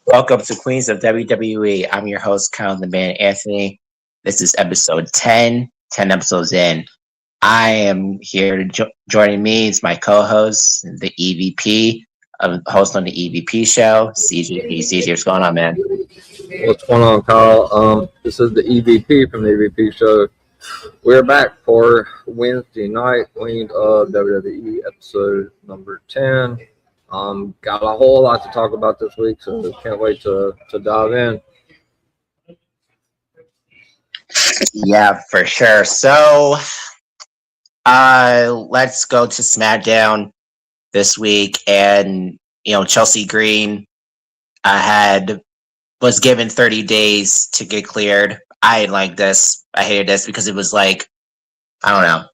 Welcome to Queens of WWE. I'm your host, Kyle the Man Anthony. This is episode 10, 10 episodes in. I am here joining me is my co-host, the EVP, host on the EVP show, CJ. Hey, CJ, what's going on, man? What's going on, Kyle? This is the EVP from the EVP show. We're back for Wednesday night, Queen of WWE episode number 10. Got a whole lot to talk about this week, so can't wait to dive in. Yeah, for sure. So, let's go to SmackDown this week, and Chelsea Green was given 30 days to get cleared. I didn't like this. I hated this because it was like, I don't know.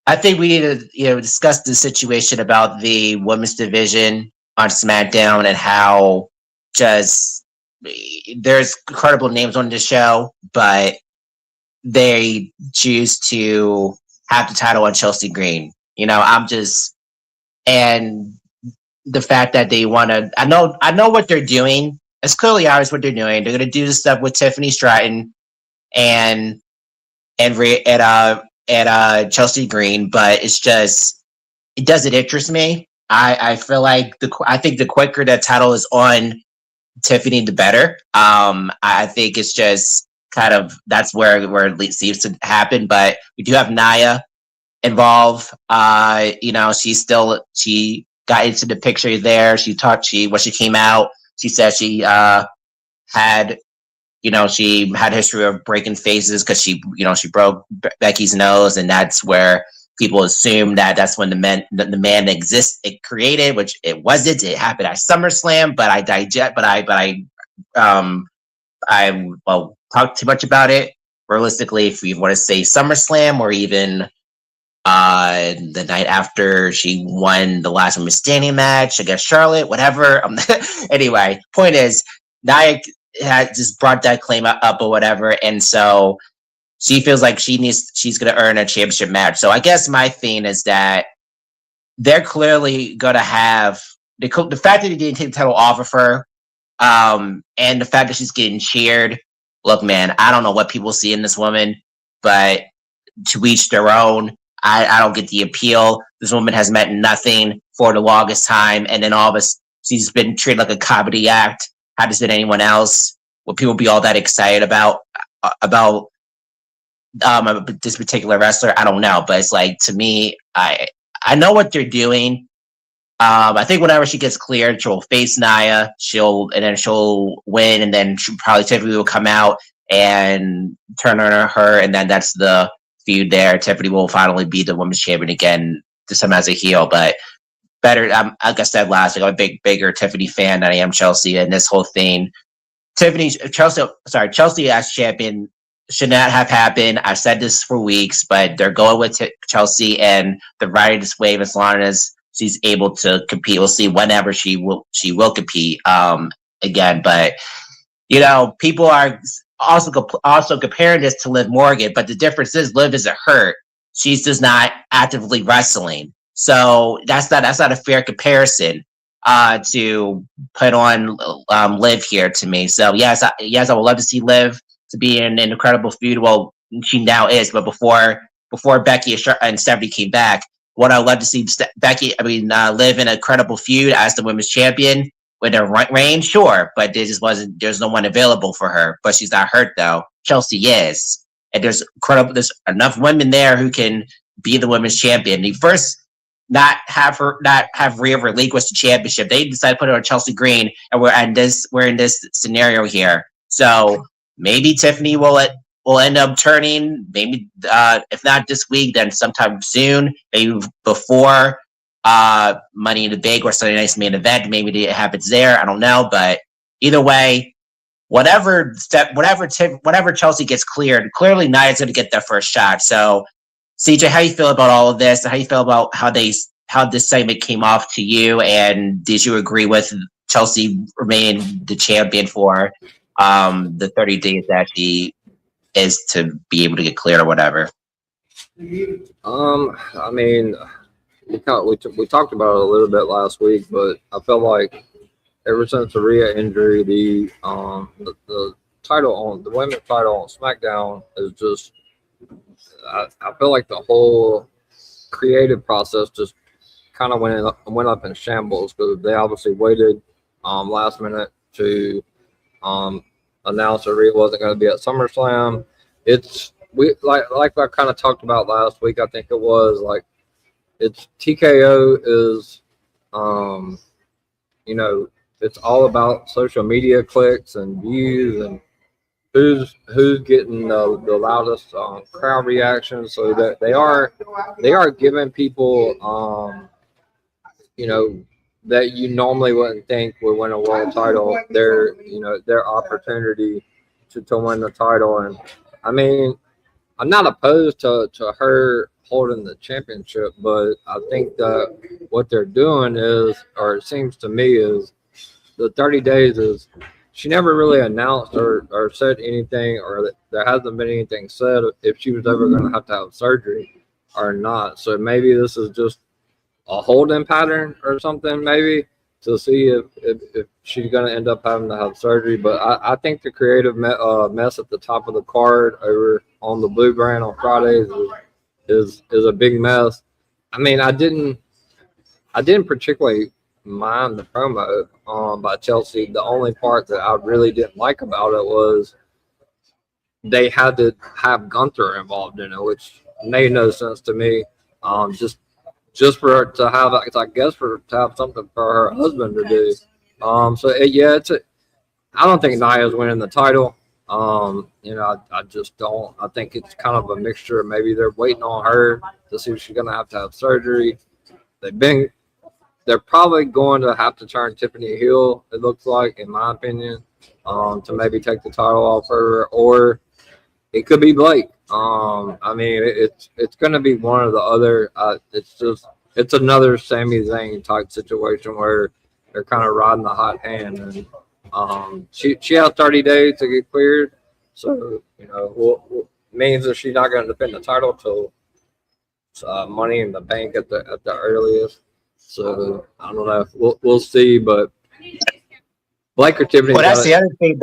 I think we need to, discuss the situation about the women's division on SmackDown and how just there's credible names on the show, but they choose to have the title on Chelsea Green. And the fact that they want to, I know what they're doing. It's clearly obvious what they're doing. They're going to do the stuff with Tiffany Stratton and Chelsea Green, but it's just it doesn't interest me. I feel like I think the quicker that title is on Tiffany, the better. I think it's just kind of that's where it seems to happen. But we do have Nia involved. She got into the picture there. When she came out, she said she had she had a history of breaking faces because she broke Becky's nose, and that's where people assume that's when the man it created, which it wasn't. It happened at SummerSlam, but I talked too much about it. Realistically, if we want to say SummerSlam or even the night after she won the last women's standing match against Charlotte, whatever. Anyway, point is, Nia had just brought that claim up or whatever, and so she feels like she's going to earn a championship match. So I guess my thing is that they're clearly going to have the fact that they didn't take the title off of her, and the fact that she's getting cheered. Look, man, I don't know what people see in this woman, but to each their own. I don't get the appeal. This woman has meant nothing for the longest time, and then all of us, she's been treated like a comedy act. How does it anyone else? Will people be all that excited about this particular wrestler? I don't know, but it's like, to me, I know what they're doing. I think whenever she gets cleared, she'll face Nia. She'll win, and then Tiffany will come out and turn on her, and then that's the feud there. Tiffany will finally be the women's champion again, this time as a heel. But better, like I said last week, I'm a bigger Tiffany fan than I am Chelsea, and this whole thing, Chelsea as champion should not have happened. I've said this for weeks, but they're going with Chelsea, and the riding this wave as long as she's able to compete. We'll see whenever she will compete again. But people are also comparing this to Liv Morgan, but the difference is Liv isn't hurt. She's just not actively wrestling. So that's not a fair comparison to put on Liv here to me. So yes, I would love to see Liv to be in an incredible feud. Well, she now is, but before Becky and Stephanie came back, what I'd love to see Liv in a credible feud as the women's champion with her reign, sure, but there's no one available for her. But she's not hurt though. Chelsea is, and there's enough women there who can be the women's champion. The first not have Rhea relinquish the championship. They decided to put it on Chelsea Green, and we're in this scenario here. So maybe Tiffany will end up turning. Maybe if not this week, then sometime soon. Maybe before Money in the Bank or Sunday Night's main event. Maybe it happens there. I don't know, but either way, whatever Chelsea gets cleared, clearly Nia's going to get their first shot. So, CJ, how you feel about all of this? How you feel about how this segment came off to you? And did you agree with Chelsea remaining the champion for the 30 days that she is to be able to get cleared or whatever? I mean, we talked about it a little bit last week, but I felt like ever since the Rhea injury, the title on the women's title on SmackDown is just. I feel like the whole creative process just kind of went up in shambles because they obviously waited last minute to um, announce that Rhea wasn't going to be at SummerSlam. It's we like I kind of talked about last week. I think it was like it's TKO is um, you know it's all about social media clicks and views and who's getting the loudest crowd reaction. So that they are giving people you know that you normally wouldn't think would win a world title their opportunity to win the title. And I mean, I'm not opposed to her holding the championship, but I think that what they're doing is, or it seems to me, is the 30 days is she never really announced or said anything, or that there hasn't been anything said if she was ever going to have surgery or not. So maybe this is just a holding pattern or something, maybe to see if she's going to end up having to have surgery. But I think the creative mess at the top of the card over on the Blue Brand on Fridays is a big mess. I mean, I didn't particularly mind the promo by Chelsea. The only part that I really didn't like about it was they had to have Gunther involved in it, which made no sense to me. Just for her to have, I guess, for to have something for her husband to do. I don't think Nia's winning the title. I just don't. I think it's kind of a mixture. Maybe they're waiting on her to see if she's going to have surgery. They're probably going to have to turn Tiffany heel, it looks like, in my opinion, to maybe take the title off her, or it could be Blake. I mean, it's going to be one or the other. It's another Sami Zayn type situation where they're kind of riding the hot hand, and she has 30 days to get cleared, so means that she's not going to defend the title till Money in the Bank at the earliest. So I don't know. We'll see, but Blake or Tiffany. Well, that's the other thing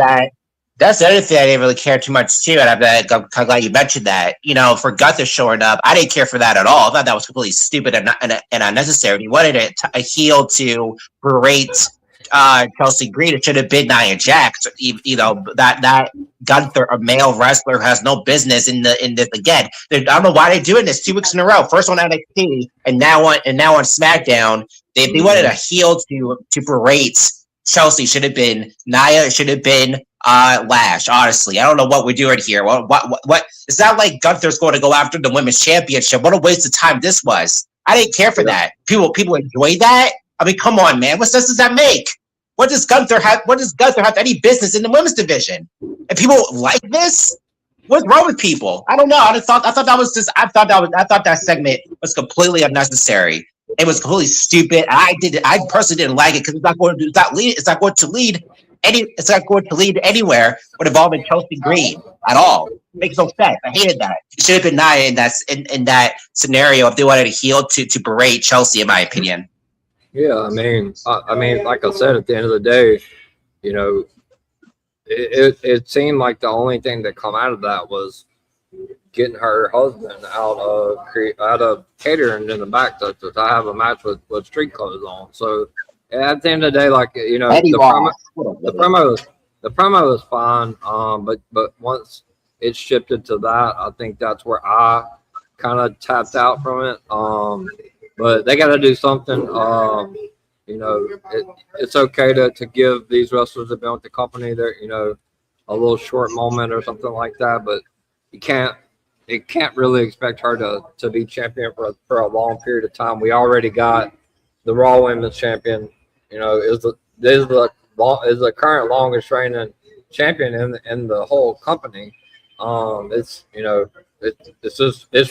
that's the other thing I didn't really care too much too, and I'm kind of glad you mentioned that. For Gunther showing up, I didn't care for that at all. I thought that was completely stupid and unnecessary. He wanted a heel to berate Chelsea Green. It should have been Nia Jax. That Gunther, a male wrestler, has no business in this again. I don't know why they're doing this 2 weeks in a row. First on NXT, and now on SmackDown. They wanted a heel to berate Chelsea. Should have been Nia. It should have been Lash. Honestly, I don't know what we're doing here. What? It's not like Gunther's going to go after the women's championship. What a waste of time this was. I didn't care for that. People enjoy that. I mean, come on, man. What sense does that make? What does Gunther have any business in the women's division? And people like this? What's wrong with people? I don't know. I thought that segment was completely unnecessary. It was completely stupid. I personally didn't like it because it's not going to lead anywhere with involving Chelsea Green at all. It makes no sense. I hated that. It should have been Nia in that scenario if they wanted a heel to berate Chelsea, in my opinion. Yeah, I mean, like I said, at the end of the day, it seemed like the only thing that come out of that was getting her husband out of catering in the back to have a match with street clothes on. So at the end of the day, like the promo is fine. But once it shifted to that, I think that's where I kind of tapped out from it. But they got to do something. It's okay to give these wrestlers that been with the company their a little short moment or something like that. But you can't really expect her to be champion for a long period of time. We already got the Raw Women's Champion. Is the current longest reigning champion in the whole company. It's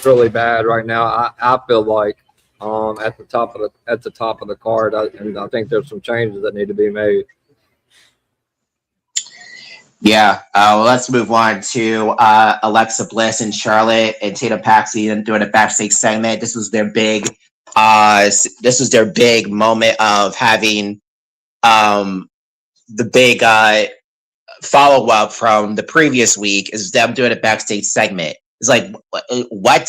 really bad right now. I feel like at the top of the card, and I think there's some changes that need to be made. Yeah, well, let's move on to Alexa Bliss and Charlotte and Tatum Paxton doing a backstage segment. This was their big moment of having the big follow up from the previous week is them doing a backstage segment. It's like what?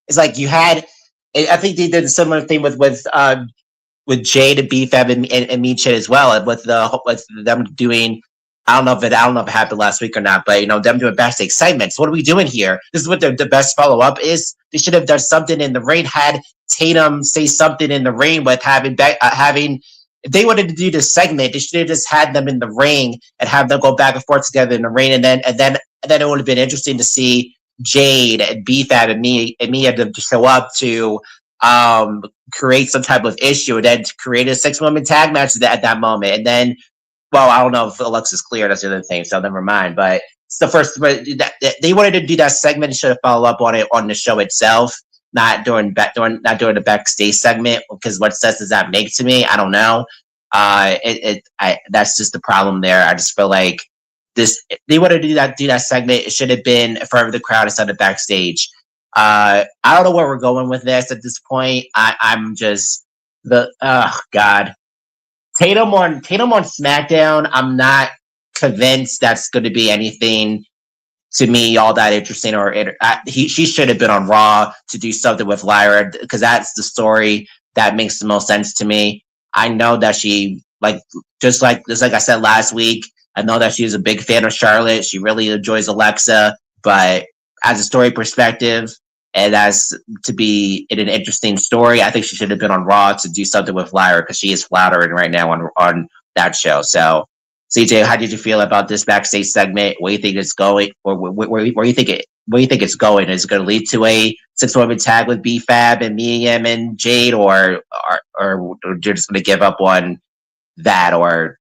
It's like you had. I think they did a similar thing with Jade and BFAB and Meechit as well, and with them doing. I don't know if it happened last week or not, but them doing backstage segments. What are we doing here? This is what the best follow up is. They should have done something in the ring. Had Tatum say something in the ring with having. If they wanted to do this segment, they should have just had them in the ring and have them go back and forth together in the ring, and then it would have been interesting to see Jade and BFAB and me had to show up to create some type of issue, and then to create a 6-woman tag match at that moment. And then, well, I don't know if Alexa's clear. That's the other thing, so never mind. But it's the first. But they wanted to do that segment. Should have followed up on it on the show itself, not during the backstage segment. Because what sense does that make to me? I don't know. That's just the problem there. I just feel like they wanted to do that segment. It should have been in front of the crowd instead of backstage. I don't know where we're going with this at this point. I'm just God. Tatum on SmackDown. I'm not convinced that's going to be anything to me all that interesting. She should have been on Raw to do something with Lyra, because that's the story that makes the most sense to me. I know that she just like I said last week. I know that she's a big fan of Charlotte. She really enjoys Alexa, but as a story perspective, and as to be in an interesting story, I think she should have been on Raw to do something with Lyra, because she is floundering right now on that show. So, CJ, how did you feel about this backstage segment? Where do you think it's going, or where do you think it's going? Is it going to lead to a 6-woman tag with BFAB and Miriam and Jade, or you're just going to give up on that, or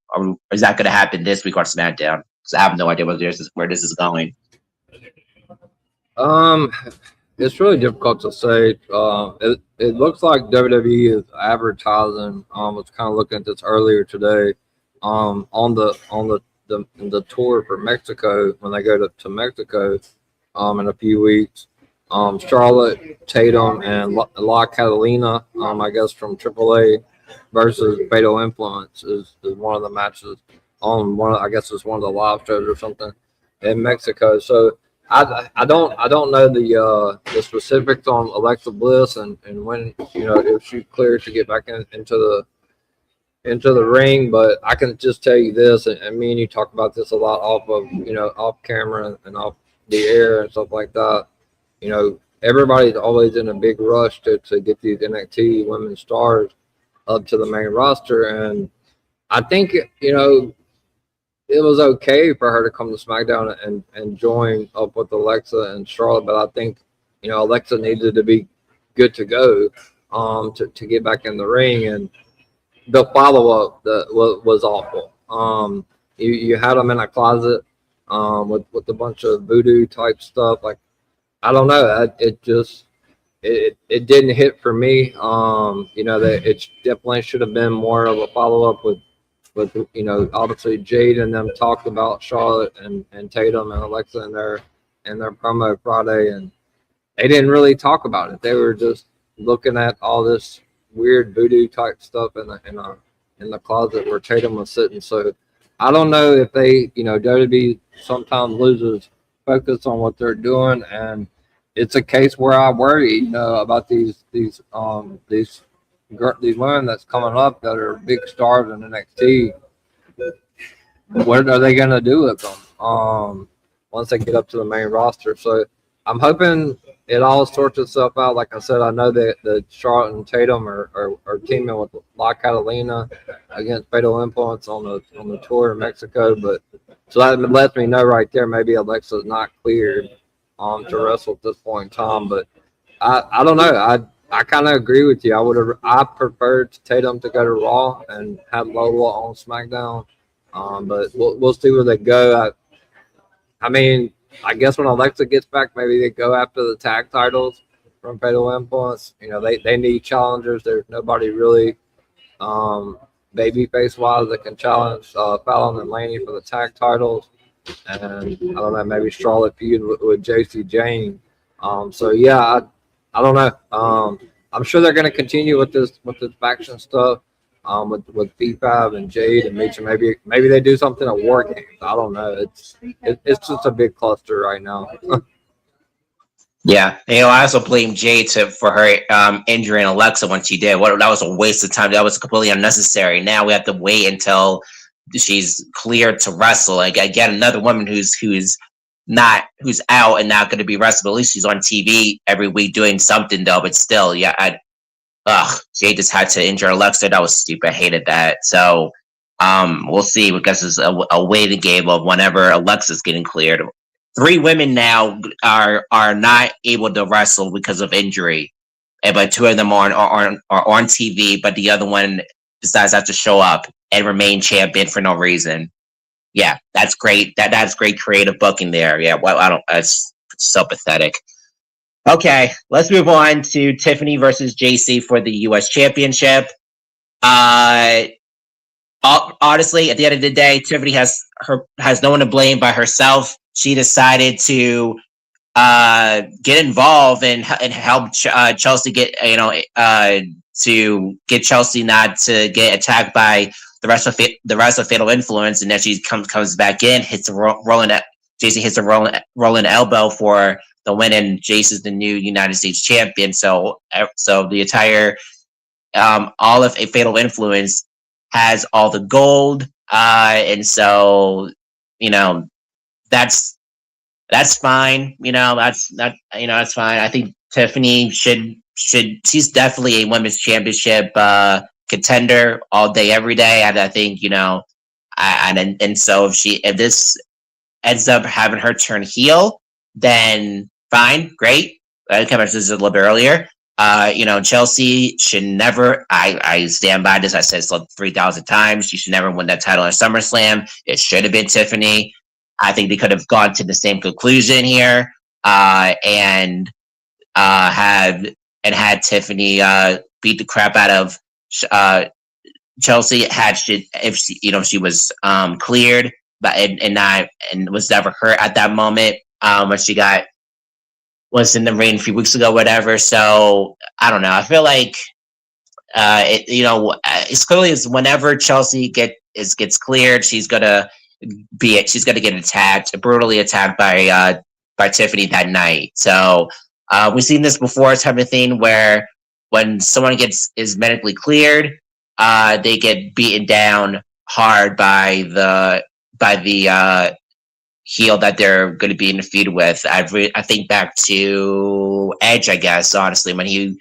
is that going to happen this week on SmackDown? Because I have no idea where this is going. It's really difficult to say. It looks like WWE is advertising. I was kind of looking at this earlier today. On the tour for Mexico, when they go to Mexico, in a few weeks, Charlotte, Tatum, and La Catalina, I guess from AAA versus Fatal Influence is one of the matches on I guess it's one of the live shows or something in Mexico. So I don't know the specifics on Alexa Bliss and when if she's cleared to get back into the ring, but I can just tell you this, and me and you talk about this a lot off camera and off the air and stuff like that. Everybody's always in a big rush to get these NXT women stars up to the main roster, and I think it was okay for her to come to SmackDown and join up with Alexa and Charlotte, but I think Alexa needed to be good to go to get back in the ring, and the follow-up was awful. You had them in a closet with a bunch of voodoo type stuff. Like, I don't know, it didn't hit for me. That it definitely should have been more of a follow-up with obviously Jade and them talked about Charlotte and Tatum and Alexa in their promo Friday, and they didn't really talk about it. They were just looking at all this weird voodoo type stuff in the closet where Tatum was sitting. So I don't know if they WWE sometimes loses focus on what they're doing, and it's a case where I worry about these women that's coming up that are big stars in NXT. What are they going to do with them once they get up to the main roster? So I'm hoping it all sorts itself out. Like I said, I know that Charlotte and Tatum are teaming with La Catalina against Fatal Influence on the tour in Mexico. But so that lets me know right there maybe Alexa's not cleared to wrestle at this point in time. But I don't know. I kind of agree with you. I preferred Tatum to go to Raw and have Lola on SmackDown. But we'll see where they go. I mean, I guess when Alexa gets back, maybe they go after the tag titles from Fatal Influence. They need challengers. There's nobody really babyface wise that can challenge Fallon and Laney for the tag titles. And I don't know, maybe Charlotte feud with JC Jane. So yeah, I don't know. I'm sure they're going to continue with this faction stuff. with P5 and Jade and Mitch. Maybe they do something at War Games. I don't know. It's just a big cluster right now. Yeah, I also blame Jade for her injuring Alexa when she did. That was a waste of time. That was completely unnecessary. Now we have to wait until she's cleared to wrestle. Like again, another woman who's out and not going to be wrestled. But at least she's on TV every week doing something though. But still, yeah, Jade just had to injure Alexa. That was stupid. I hated that. So we'll see. Because it's a waiting game of whenever Alexa's getting cleared. 3 women now are not able to wrestle because of injury, but 2 of them are on TV. But the other one decides not to show up and remain champion for no reason. Yeah, that's great. That's great creative booking there. Yeah, well, I don't. It's so pathetic. Okay, let's move on to Tiffany versus JC for the U.S. Championship. Uh, Honestly, at the end of the day, Tiffany has no one to blame by herself. She decided to get involved and help Chelsea get to get Chelsea not to get attacked by the rest of Fatal Influence, and then she comes back in, hits a rolling. JC hits a rolling elbow for the win, and Jace is the new United States champion. So the entire all of a Fatal Influence has all the gold, and so that's fine. That's fine. I think Tiffany should she's definitely a women's championship contender all day, every day. And I think and so if this ends up having her turn heel, then fine, great. I kind of this a little bit earlier. Chelsea should never. I stand by this. I said it 3,000 times. She should never win that title at SummerSlam. It should have been Tiffany. I think they could have gone to the same conclusion here, and had Tiffany beat the crap out of Chelsea if she was cleared, but and was never hurt at that moment when she was in the ring a few weeks ago, whatever. So I don't know. I feel like it's clearly whenever Chelsea gets cleared, she's gonna get brutally attacked by Tiffany that night. So we've seen this before, type of thing where when someone is medically cleared, they get beaten down hard by the heel that they're going to be in the feud with. I think back to Edge, I guess, honestly, when he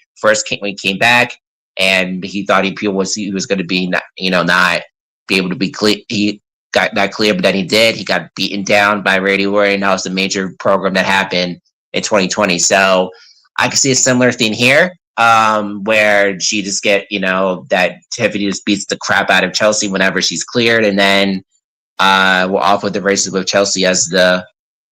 came back and he thought he was going to be not be able to be clear. He got not clear, but then he did. He got beaten down by Randy Orton, and that was the major program that happened in 2020. So I can see a similar thing here, where she just that Tiffany just beats the crap out of Chelsea whenever she's cleared, and then we're off with the races with Chelsea as the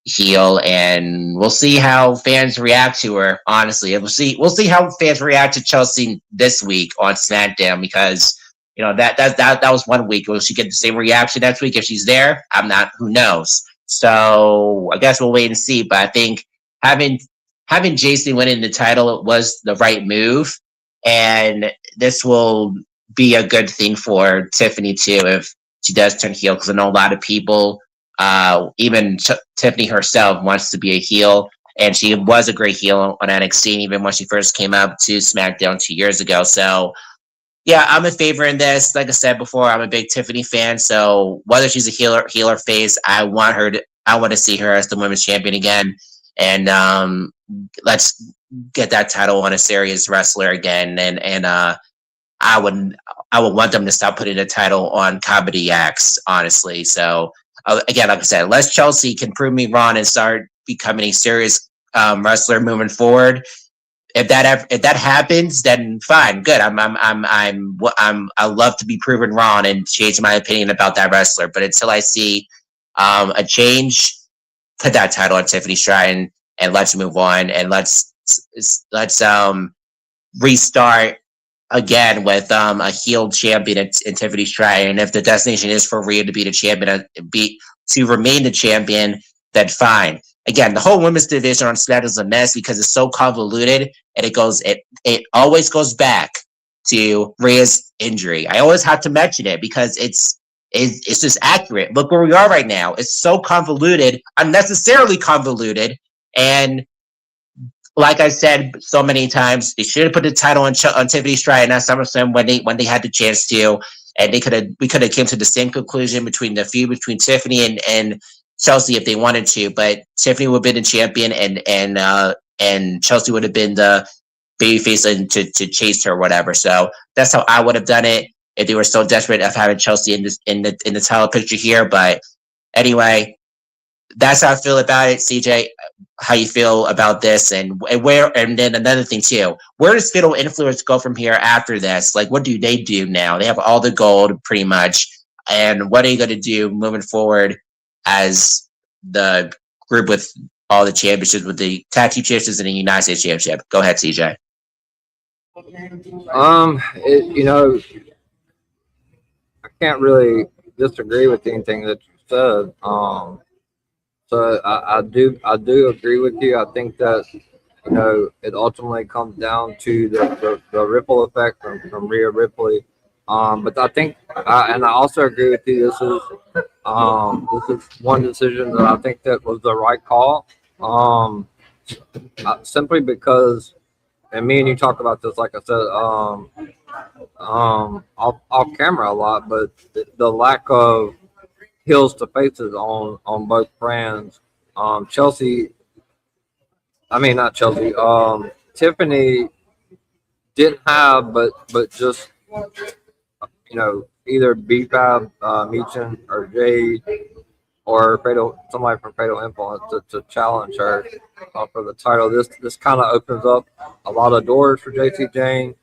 heel, and we'll see how fans react to her. Honestly, we'll see how fans react to Chelsea this week on SmackDown, because that was 1 week. Will she get the same reaction next week if she's there? I'm not. Who knows? So I guess we'll wait and see. But I think having JC winning the title was the right move, and this will be a good thing for Tiffany too if she does turn heel, because I know a lot of people, even Tiffany herself, wants to be a heel, and she was a great heel on NXT even when she first came up to SmackDown 2 years ago. So yeah, I'm in favor in this. Like I said before, I'm a big Tiffany fan. So whether she's a heel or face, I want to see her as the women's champion again, and let's get that title on a serious wrestler again. And I would want them to stop putting the title on comedy acts, honestly. So again, like I said, unless Chelsea can prove me wrong and start becoming a serious wrestler moving forward, if that happens, then fine, good. I love to be proven wrong and change my opinion about that wrestler. But until I see a change, put that title on Tiffany Stratton and let's move on, and let's restart again with a heel champion in Tiffany Stratton. And if the destination is for Rhea to be the champion, to remain the champion, then fine. Again, the whole women's division on SmackDown is a mess because it's so convoluted, and it always goes back to Rhea's injury. I always have to mention it because it's just accurate. Look where we are right now. It's so convoluted, unnecessarily convoluted, and like I said so many times, they should have put the title on Tiffany Stratton at SummerSlam when they had the chance to, and we could have came to the same conclusion between the feud between Tiffany and Chelsea if they wanted to, but Tiffany would have been the champion, and Chelsea would have been the babyface and to chase her or whatever. So that's how I would have done it if they were so desperate of having Chelsea in the title picture here. But anyway, that's how I feel about it. CJ, how you feel about this, and then another thing too, where does Fatal Influence go from here after this? Like, what do they do now? They have all the gold pretty much, and what are you going to do moving forward as the group with all the championships, with the tag team championships and the United States Championship? Go ahead, CJ. I can't really disagree with anything that you said. So I do agree with you. I think that it ultimately comes down to the ripple effect from Rhea Ripley. But I think, and I also agree with you. This is one decision that I think that was the right call. Simply because, and me and you talk about this, like I said, off camera a lot, but the lack of heels to faces on both brands. Chelsea, I mean not Chelsea. Tiffany didn't have, but just either B-Fab, Meechin, or Jade, or somebody from Fatal Influence to challenge her for the title. This kind of opens up a lot of doors for JC Jane.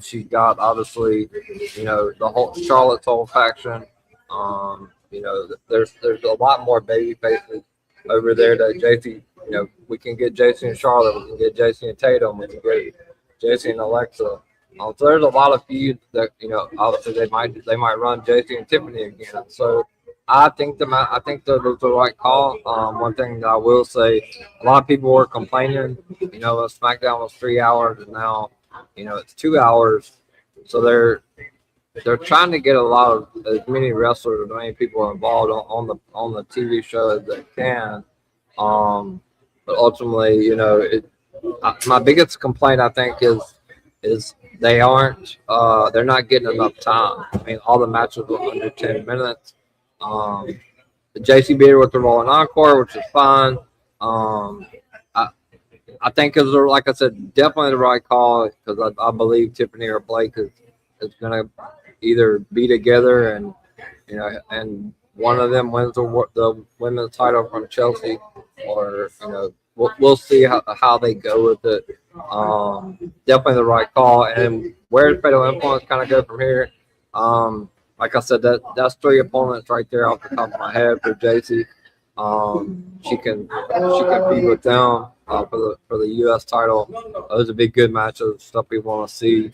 She's got obviously, the whole Charlotte's whole faction. There's a lot more baby faces over there that JC. We can get JC and Charlotte. We can get JC and Tatum. We can get JC and Alexa. So there's a lot of feuds that obviously they might run JC and Tiffany again. So I think that was the right call. One thing that I will say, a lot of people were complaining. SmackDown was 3 hours, and now it's 2 hours. So they're trying to get as many wrestlers, as many people involved on the TV show as they can. But ultimately, my biggest complaint I think is they're not getting enough time. I mean, all the matches were under 10 minutes. The JCB with the Rolling Encore, which is fine. I think like I said, definitely the right call, because I believe Tiffany or Blake is going to either be together and one of them wins the women's title from Chelsea, or we'll see how they go with it. Definitely the right call. And where does Fatal Influence kind of go from here? Like I said, that's 3 opponents right there off the top of my head for JC. She can be with them for the U.S. title. Those would be good matches, stuff we want to see.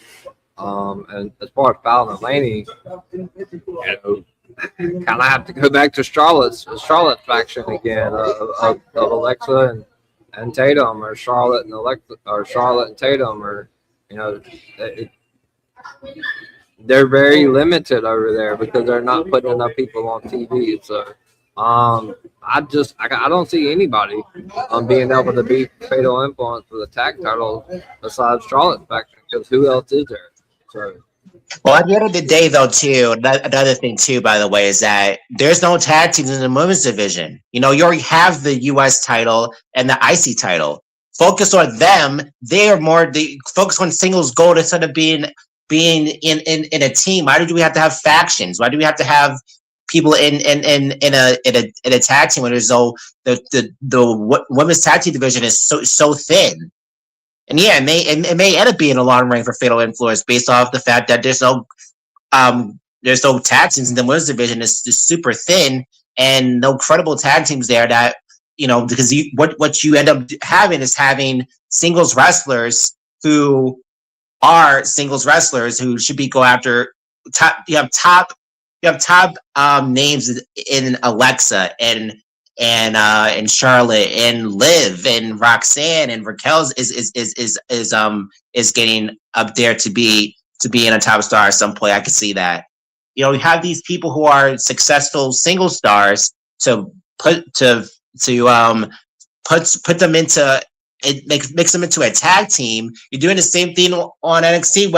And as far as Fallon and Laney, kind of have to go back to Charlotte's faction again of Alexa and Tatum, or Charlotte and Tatum, or they're very limited over there because they're not putting enough people on TV. So I don't see anybody being able to beat Fatal Influence for the tag titles besides Charlotte's faction, because who else is there? So. Well, at the end of the day, though, too, another thing, too, by the way, is that there's no tag teams in the women's division. You already have the U.S. title and the IC title. Focus on them. They focus on singles gold instead of being in a team. Why do we have to have factions? Why do we have to have people in a tag team when there's the women's tag team division is so thin? And yeah, it may end up being a long reign for Fatal Influence based off the fact that there's no tag teams in the women's division. It's super thin, and no credible tag teams there that because what you end up having is having singles wrestlers who are singles wrestlers who should be go after top. You have top names in Alexa and Charlotte and Liv and Roxanne and Raquel is getting up there to be to being a top star at some point. I could see that. You have these people who are successful single stars to put to put them into it, mix them into a tag team. You're doing the same thing on NXT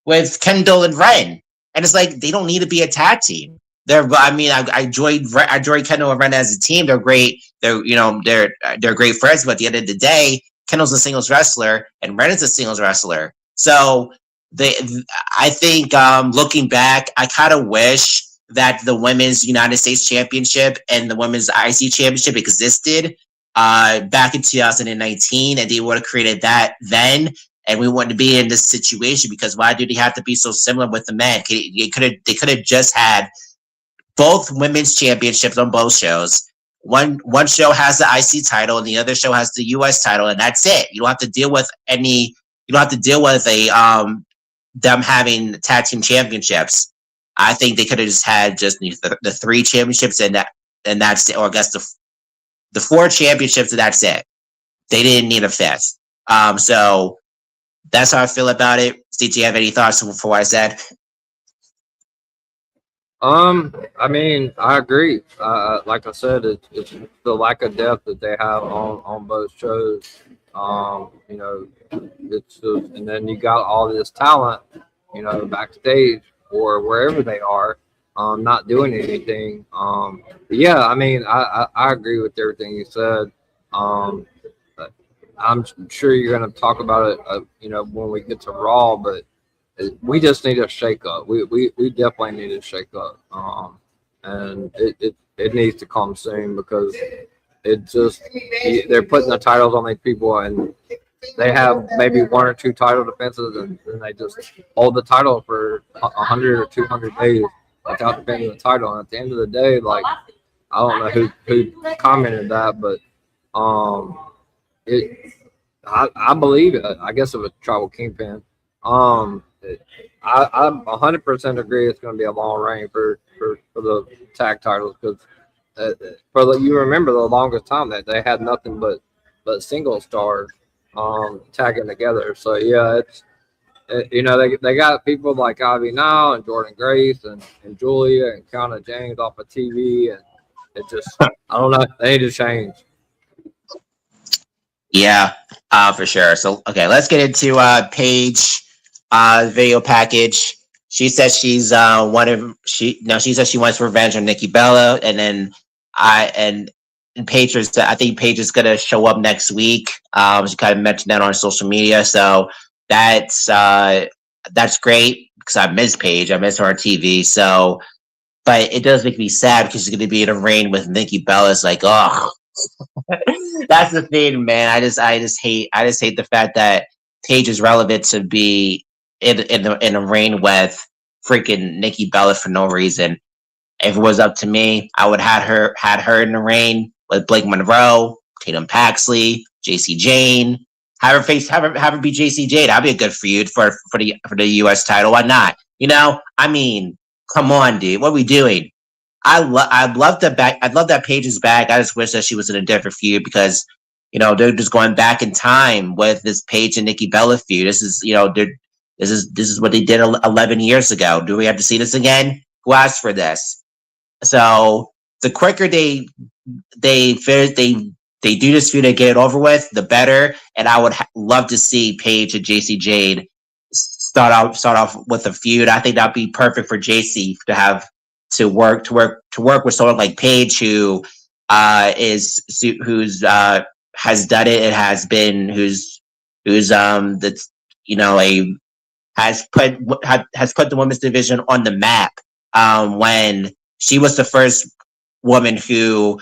with Kendall and Ren, and it's like they don't need to be a tag team. I enjoyed Kendall and Ren as a team. They're great. They're great friends. But at the end of the day, Kendall's a singles wrestler and Ren is a singles wrestler. So I think looking back, I kind of wish that the Women's United States Championship and the Women's IC Championship existed back in 2019, and they would have created that then, and we wouldn't be in this situation. Because why do they have to be so similar with the men? They could have just had both women's championships on both shows. One show has the IC title and the other show has the US title, and that's it. You don't have to deal with any. You don't have to deal with them having tag team championships. I think they could have just had the 3 championships and that's it, or I guess the 4 championships and that's it. They didn't need a 5th. So that's how I feel about it. Did you have any thoughts before I said? I mean, I agree. Like I said, it's the lack of depth that they have on both shows. It's just, and then you got all this talent, backstage or wherever they are, not doing anything. Yeah, I mean, I agree with everything you said. I'm sure you're going to talk about it, when we get to Raw, but we just need a shake up. We definitely need a shake up. And it needs to come soon, because they're putting the titles on these people, and they have maybe 1 or 2 title defenses, and they just hold the title for 100 or 200 days without defending the title. And at the end of the day, like, I don't know who commented that, but I believe it. I guess it was Tribal Kingpin. I 100% agree it's going to be a long reign for the tag titles, because you remember the longest time that they had nothing but single stars tagging together. So yeah, it's they got people like Ivy Now and Jordan Grace and Julia and Kiana James off of TV, and it just I don't know, they need to change. Yeah, for sure. So okay, let's get into Paige video package. She says she says she wants revenge on Nikki Bella, and then Paige I think Paige is gonna show up next week. She kind of mentioned that on social media, so that's great, because I miss Paige. I miss her on TV. So, but it does make me sad because she's gonna be in a reign with Nikki Bella. It's like, oh, that's the thing, man. I just hate the fact that Paige is relevant to be in a reign with freaking Nikki Bella for no reason. If it was up to me, I would have had her in the reign with Blake Monroe, Tatum Paxley, JC Jane. Have her be JC Jane. That'd be a good feud for the US title. Why not? I mean, come on, dude. What are we doing? I'd love that Paige is back. I just wish that she was in a different feud, because they're just going back in time with this Paige and Nikki Bella feud. This is this is what they did 11 years ago. Do we have to see this again? Who asked for this? So the quicker they do this feud and get it over with, the better. And I would love to see Paige and JC Jade start off with a feud. I think that'd be perfect for JC to have to work with someone like Paige, who has done it and has been has put the women's division on the map, when she was the first woman who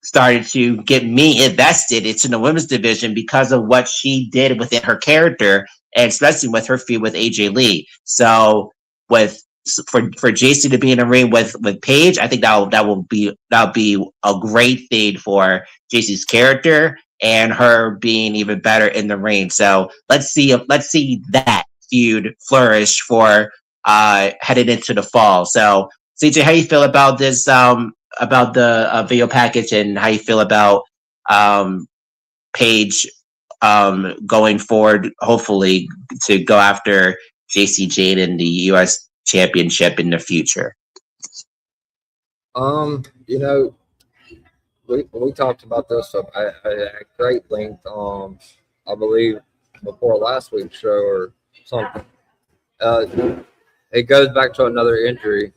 started to get me invested into the women's division because of what she did within her character, and especially with her feud with AJ Lee. So for JC to be in a ring with Paige, I think that'll be a great thing for JC's character and her being even better in the ring. So let's see that feud flourish for headed into the fall. So CJ, how you feel about this? About the video package, and how you feel about Paige going forward, hopefully to go after JC Jane in the U.S. Championship in the future? You know, we talked about this at great length. I believe before last week's show or something. Uh, it goes back to another injury.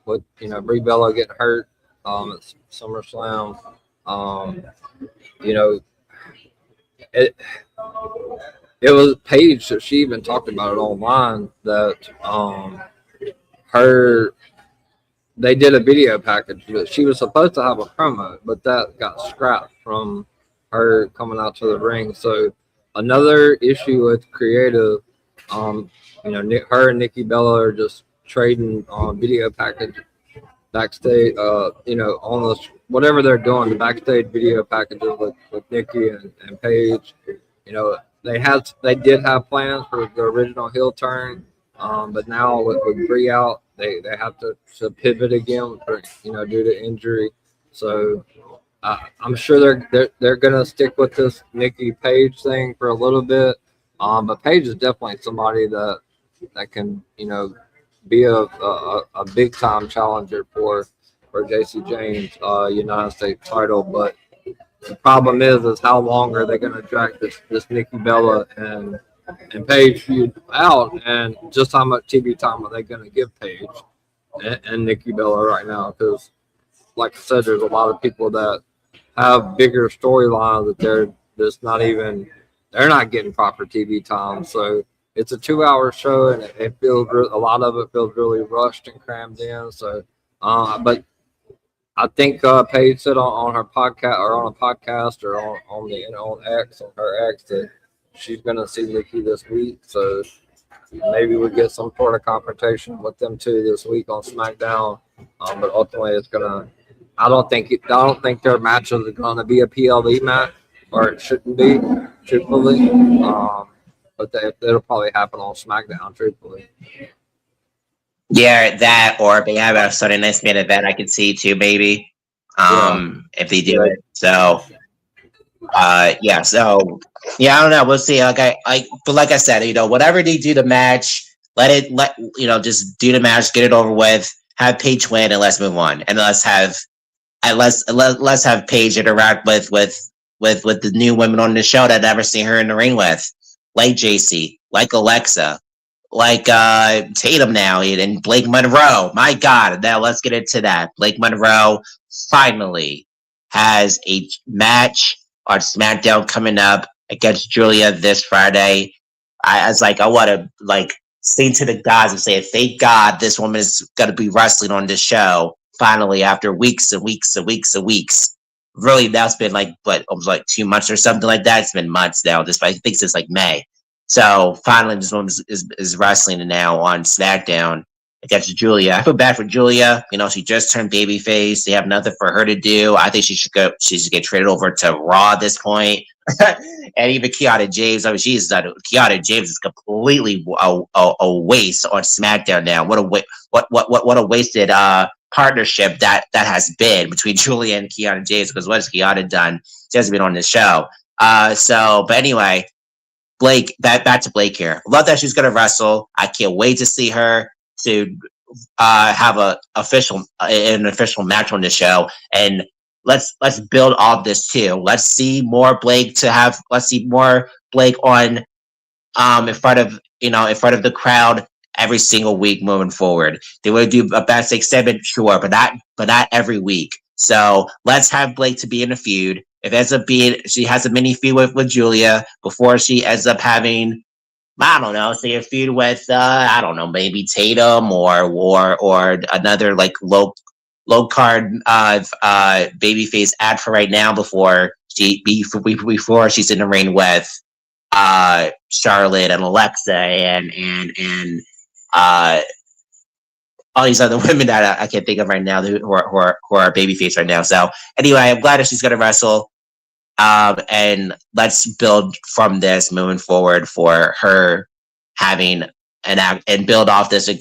With Brie Bella getting hurt. At SummerSlam. You know, it it was Paige that she even talked about it online that her they did a video package that she was supposed to have a promo, but that got scrapped from her coming out to the ring. So another issue with creative, her and Nikki Bella are just trading on video package backstage. On the whatever they're doing, the backstage video packages with Nikki and Paige. They did have plans for the original heel turn, but now with Brie out, they have to pivot again due to injury. So I'm sure they're gonna stick with this Nikki Paige thing for a little bit. But Paige is definitely somebody that can be a big time challenger for JC Jane's United States title. But the problem is how long are they going to drag this Nikki Bella and Paige feud out, and just how much TV time are they going to give Paige and Nikki Bella right now? Because, like I said, there's a lot of people that have bigger storylines that they're not getting proper TV time. So it's a 2-hour show, and it feels a lot of it feels really rushed and crammed in. So, but I think Paige said on her podcast or on a podcast or on X, on her X, that she's going to see Nikki this week. So maybe we get some sort of confrontation with them two this week on SmackDown. But ultimately, it's gonna. I don't think their matches are going to be a PLE match, or it shouldn't be, truthfully. But it'll probably happen on SmackDown, truthfully. Yeah, that, or they have a Sunday Night main event I could see too, maybe. If they do it. So I don't know. We'll see. But like I said, whatever they do the match, just do the match, get it over with, have Paige win, and let's move on. And let's have Paige interact with the new women on the show that I've never seen her in the ring with, like JC, like Alexa, like Tatum now, and Blake Monroe. My God, now let's get into that. Blake Monroe finally has a match on SmackDown coming up against Julia this Friday. I want to sing to the gods and say, thank God this woman is going to be wrestling on this show finally after weeks and weeks and weeks and weeks. Really, that's been almost 2 months or something like that. It's been months now. I think since May. So finally, this woman is wrestling now on SmackDown against Julia. I feel bad for Julia. She just turned babyface. They have nothing for her to do. I think she should get traded over to Raw at this point. And even Kiana James. I mean, she's done. Kiana James is completely a waste on SmackDown now. What a wasted partnership that has been between Julia and Kiana James. Because what has Kiana done? She hasn't been on this show. But anyway. Blake, back to Blake here. Love that she's gonna wrestle. I can't wait to see her to have an official match on the show. And let's build all this too. Let's see more Blake Let's see more Blake on in front of the crowd every single week moving forward. They would do a backstage segment, sure, but not every week. So let's have Blake to be in a feud. If it ends up being she has a mini feud with Julia before she ends up having, I don't know, say a feud with maybe Tatum or another low card babyface ad for right now before she's in the ring with Charlotte and Alexa and all these other women that I can't think of right now who are babyface right now. So anyway, I'm glad that she's going to wrestle. And let's build from this moving forward for her having an act and build off this and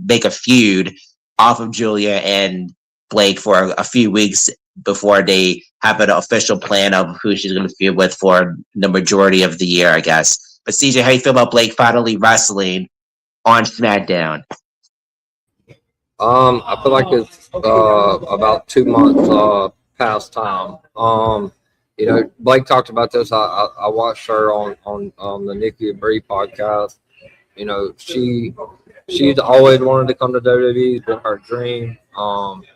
make a feud off of Julia and Blake for a few weeks before they have an official plan of who she's going to feud with for the majority of the year, I guess. But CJ, how you feel about Blake finally wrestling on SmackDown? I feel like it's about 2 months past time. Blake talked about this. I watched her on the Nikki and Brie podcast. She's always wanted to come to WWE. It's been her dream.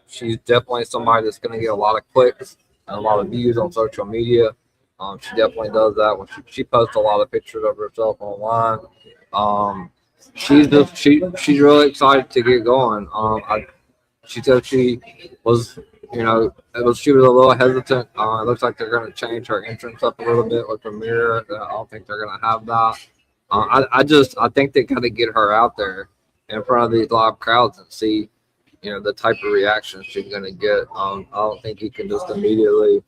She's definitely somebody that's going to get a lot of clicks and a lot of views on social media. She definitely does that when she posts a lot of pictures of herself online. She's really excited to get going. She said she was, she was a little hesitant. It looks like they're going to change her entrance up a little bit with the mirror. I don't think they're going to have that. I think they got to get her out there in front of these live crowds and see, the type of reaction she's going to get. I don't think you can just immediately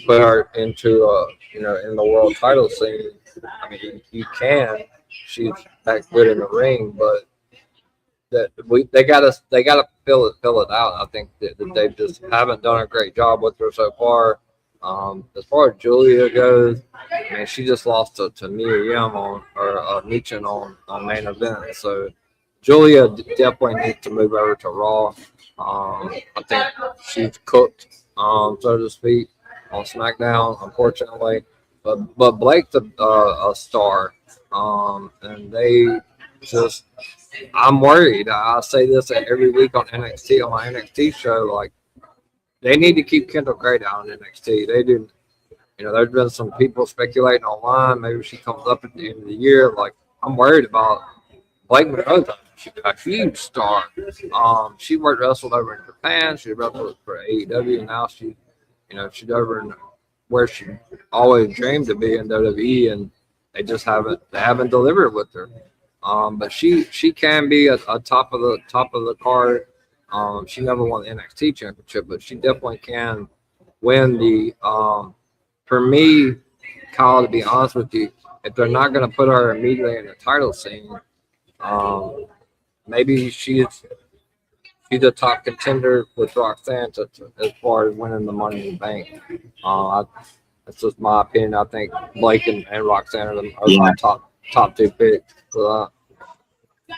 put her into, in the world title scene. I mean, you can. She's that good in the ring, but they gotta fill it out. I think that they just haven't done a great job with her so far. As far as Julia goes, I mean, she just lost to Mia Yim Michin on main event. So Julia definitely needs to move over to Raw. I think she's cooked, so to speak, on SmackDown, unfortunately. But Blake's a star, and they just. I'm worried. I say this every week on NXT, on my NXT show. Like, they need to keep Kendall Gray down in NXT. They didn't. There's been some people speculating online. Maybe she comes up at the end of the year. Like, I'm worried about Blake Mendoza. She's a huge star. She wrestled over in Japan. She wrestled for AEW, and now she's over in where she always dreamed to be in WWE, and they just haven't delivered with her. But she can be a top of the card. She never won the NXT championship, but she definitely can win the. For me, Kyle, to be honest with you, if they're not going to put her immediately in the title scene, maybe she's a top contender with Roxanne as far as winning the Money in the Bank. That's just my opinion. I think Blake and Roxanne are my top two picks for that.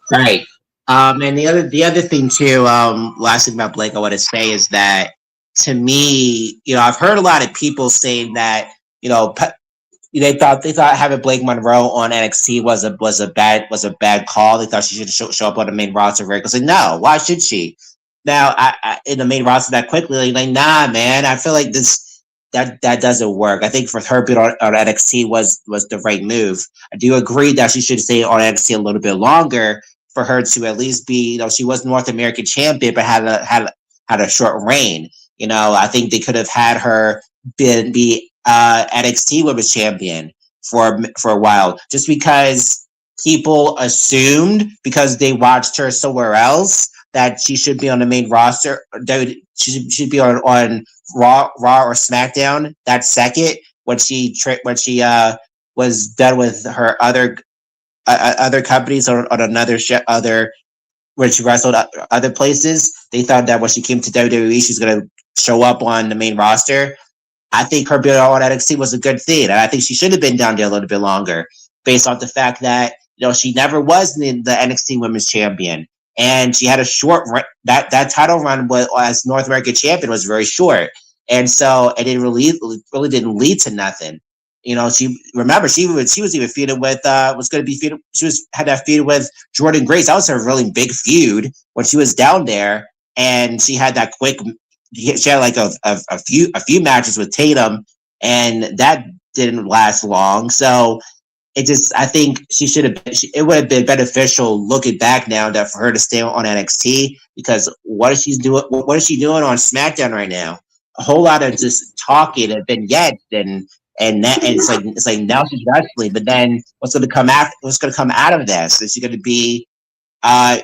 Right. And the other thing too, last thing about Blake I want to say is that, to me, I've heard a lot of people saying that, they thought having Blake Monroe on NXT was a bad call. They thought she should show up on the main roster very quickly. No, why should she? Now, in the main roster that quickly, like, nah, man. I feel like that doesn't work. I think for her being on NXT was the right move. I do agree that she should stay on NXT a little bit longer for her to at least be, she was North American champion, but had a short reign. I think they could have had her be NXT Women's Champion for a while, just because people assumed, because they watched her somewhere else, that she should be on the main roster. That she should be on Raw or SmackDown that second when she was done with her other companies on another when she wrestled other places. They thought that when she came to WWE, she's going to show up on the main roster. I think her being on NXT was a good thing, and I think she should have been down there a little bit longer, based off the fact that she never was the NXT Women's Champion, and she had a short that title run as North American Champion was very short, and so it didn't really didn't lead to nothing. She was even feuding with had that feud with Jordan Grace. That was her really big feud when she was down there, and she had that quick. She had like a few matches with Tatum, and that didn't last long. So I think she should have. It would have been beneficial looking back now that for her to stay on NXT, because what is she doing? What is she doing on SmackDown right now? A whole lot of just talking and vignettes and it's like now she's wrestling, but then what's going to come out of this? Is she going to be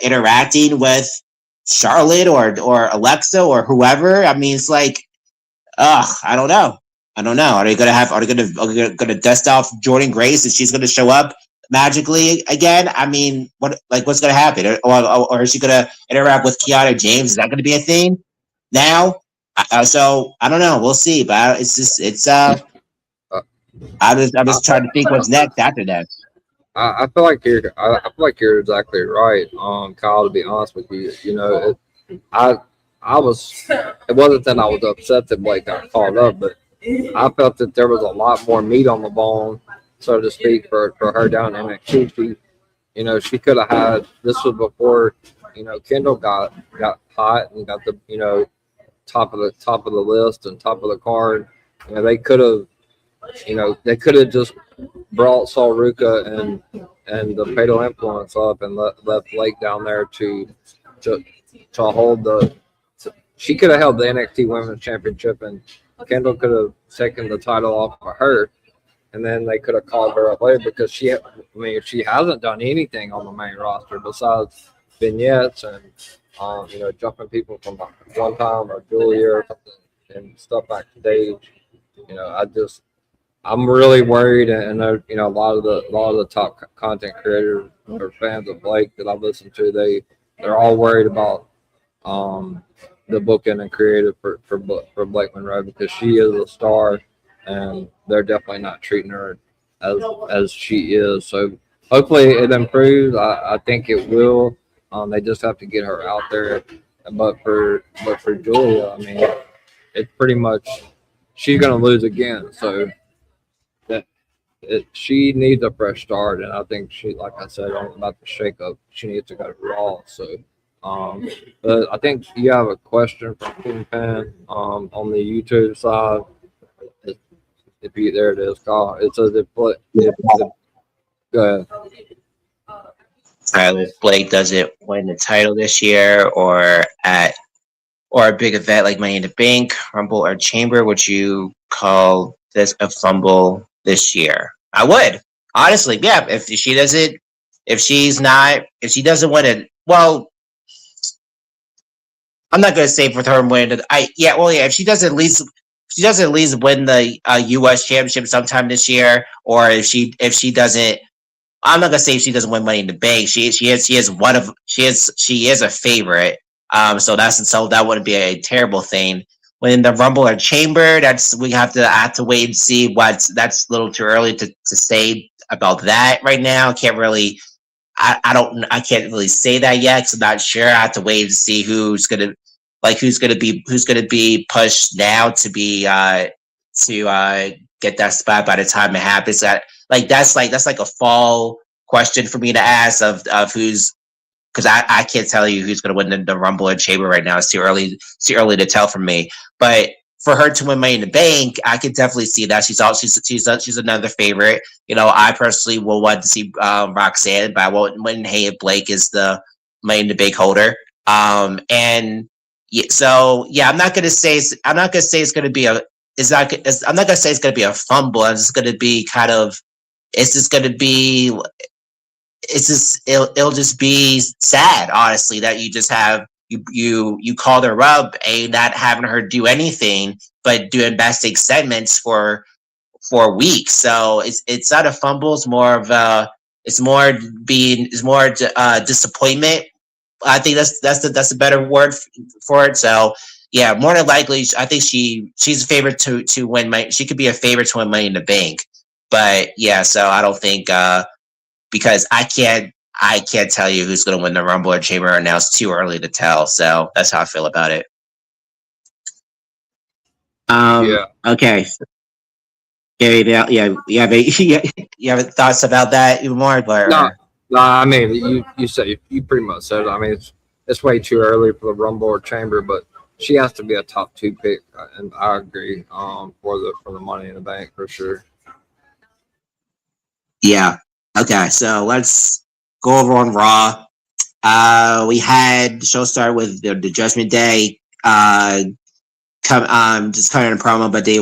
interacting with Charlotte or Alexa or whoever? I mean, it's like, I don't know. Are they gonna dust off Jordan Grace and she's gonna show up magically again? I mean, what's gonna happen? Or is she gonna interact with Kiana James? Is that gonna be a thing now? So I don't know. We'll see. But I'm just trying to think what's next after that. I feel like I feel like you're exactly right, Kyle. To be honest with you, I I was it wasn't that I was upset that Blake got called up, but I felt that there was a lot more meat on the bone, so to speak, for her down in NXT. She could have had. This was before Kendall got hot and got the top of the list and top of the card. They could have they could have just brought Saul Ruka and the Fatal Influence up and left Blake down there to hold the. She could have held the NXT Women's Championship, and Kendall could have taken the title off of her, and then they could have called her up later because she hasn't done anything on the main roster besides vignettes and jumping people from one time or Julia or something and stuff backstage. I'm really worried, and a lot of the top content creators or fans of Blake that I've listened to, they're all worried about the booking and creative for Blake Monroe because she is a star, and they're definitely not treating her as she is. So hopefully it improves. I think it will. They just have to get her out there. But for Julia, I mean, it's pretty much she's gonna lose again. So she needs a fresh start, and I think she, like I said, about the shakeup, she needs to go to Raw. So, but I think you have a question from Kingpin on the YouTube side. There it is, Kyle. It says go ahead. Tyler Blake doesn't win the title this year, or a big event like Money in the Bank, Rumble, or Chamber, would you call this a fumble this year? I would, honestly. Yeah, if she doesn't, if she doesn't win it, well, I'm not gonna say for her win it. If she doesn't at least. She doesn't at least win the U.S. championship sometime this year, or if she doesn't, I'm not gonna say she doesn't win Money in the Bank. She is a favorite. So that wouldn't be a terrible thing. When the Rumble or Chamber, I have to wait and see. That's a little too early to say about that right now. I can't really say that yet because I'm not sure. I have to wait and see who's gonna be pushed now to get that spot by the time it happens. That's like a fall question for me to ask of who's, because I can't tell you who's going to win the Rumble or Chamber right now. It's too early to tell for me. But for her to win Money in the Bank, I can definitely see that she's another favorite. I personally will want to see Roxanne, but I wouldn't hate if Blake is the Money in the Bank holder. And yeah, so yeah, I'm not gonna say it's gonna be a. I'm not gonna say it's gonna be a fumble. I'm just gonna be kind of. It's just gonna be it'll just be sad, honestly, that you just have you called her up and not having her do anything but doing backstage segments for weeks. So it's not a fumble. It's more disappointment. I think that's a better word for it. So yeah, more than likely, I think she's a favorite to win. She could be a favorite to win Money in the Bank. But yeah, so I don't think because I can't tell you who's going to win the Rumble or Chamber right now. It's too early to tell. So that's how I feel about it. Yeah. Okay. Yeah. You have thoughts about that even more? No. I mean, you said you pretty much said it. I mean, it's way too early for the Rumble or Chamber, but she has to be a top 2 pick, and I agree. For the Money in the Bank for sure. Yeah. Okay. So let's go over on Raw. We had the show start with the Judgment Day. Just cutting a promo, but they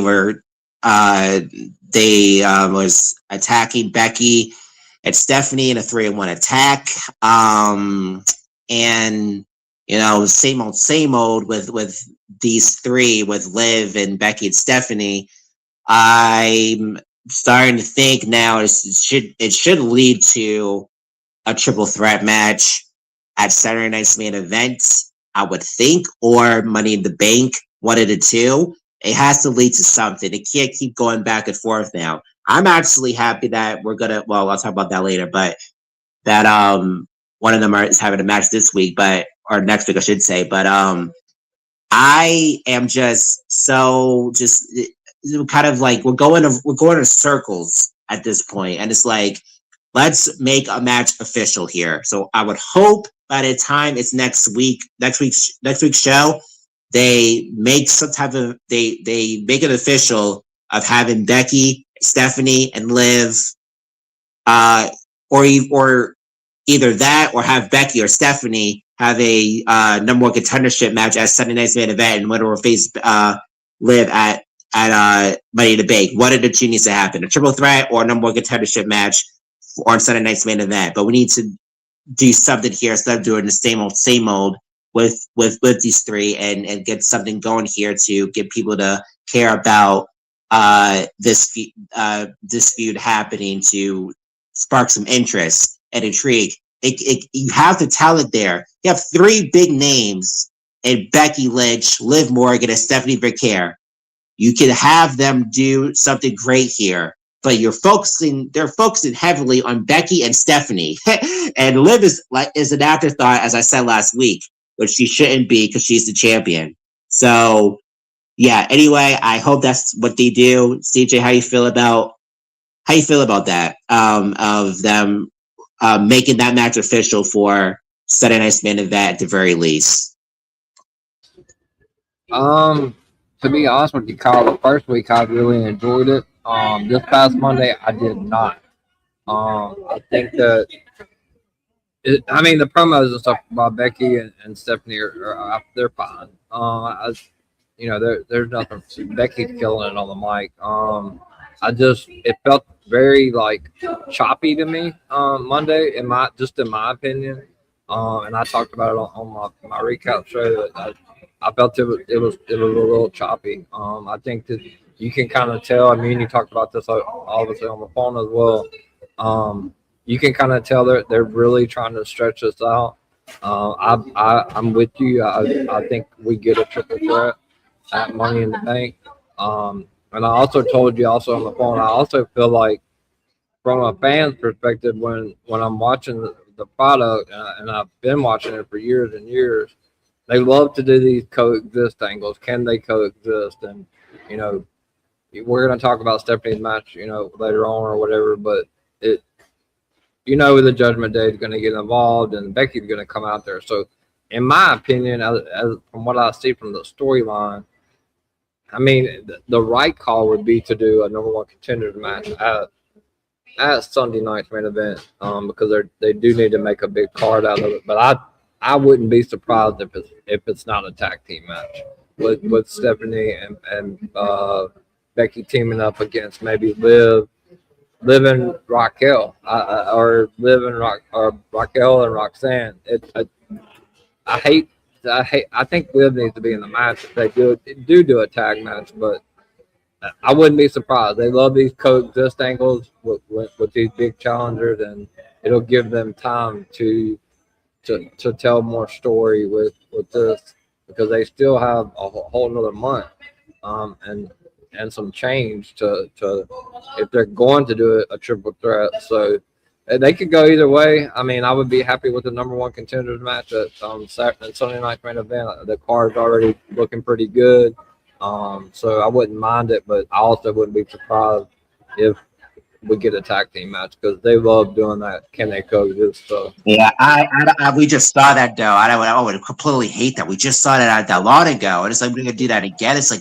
was attacking Becky and Stephanie in a 3-on-1 attack. And same old with these three, with Liv and Becky and Stephanie. I'm starting to think now it should lead to a triple threat match at Saturday night's main event, I would think, or Money in the Bank, one of the two. It has to lead to something. It can't keep going back and forth now. I'm actually happy that we're gonna. Well, I'll talk about that later. But that one of them is having a match this week, but or next week, I should say. But I am just so just kind of like we're going in circles at this point, and it's like let's make a match official here. So I would hope by the time it's next week's show, they make some type of they make it official of having Becky, Stephanie, and Liv, uh, or either that or have Becky or Stephanie have a number one contendership match at Sunday night's main event and winner will face Liv at Money to Bake. One of the two needs to happen: a triple threat or a number one contendership match on Sunday night's main event. But we need to do something here instead of doing the same old with these three and get something going here to get people to care about this feud happening to spark some interest and intrigue. You have the talent there. You have three big names in Becky Lynch, Liv Morgan, and Stephanie Bricker. You can have them do something great here, but they're focusing heavily on Becky and Stephanie. And Liv is an afterthought, as I said last week, which she shouldn't be because she's the champion. So yeah, anyway, I hope that's what they do. CJ, how you feel about that? Of them making that match official for Saturday Night's main event at the very least. To be honest with you, Kyle, the first week I really enjoyed it. This past Monday I did not. I think that the promos and stuff about Becky and Stephanie they're fine. There's nothing. Becky's killing it on the mic. It felt very like choppy to me Monday in my opinion. And I talked about it on my recap show. I felt it was a little choppy. I think that you can kind of tell. I mean, you talked about this obviously on the phone as well. You can kind of tell they're really trying to stretch this out. I'm with you. I think we get a triple threat at Money in the Bank. And I also told you also on the phone. I also feel like from a fan's perspective, when I'm watching the product, and I've been watching it for years and years, they love to do these coexist angles. Can they coexist? And we're going to talk about Stephanie's match, later on or whatever. But the Judgment Day is going to get involved, and Becky's going to come out there. So, in my opinion, as from what I see from the storyline, the right call would be to do a number one contenders match at Sunday night's main event, because they do need to make a big card out of it. But I wouldn't be surprised if it's not a tag team match with Stephanie and Becky teaming up against maybe Liv and Raquel, or Raquel and Roxanne. I think Liv needs to be in the match if they do a tag match, but I wouldn't be surprised. They love these coexist angles with these big challengers, and it'll give them time to tell more story with this, because they still have a whole another month and some change to if they're going to do a triple threat. So they could go either way. I would be happy with the number one contenders match at Sunday night main event. The card's already looking pretty good, so I wouldn't mind it, but I also wouldn't be surprised if we get a tag team match, because they love doing that. Can they coexist? So yeah, we just saw that though. I would completely hate that. We just saw that long ago, and it's like we're gonna do that again. It's like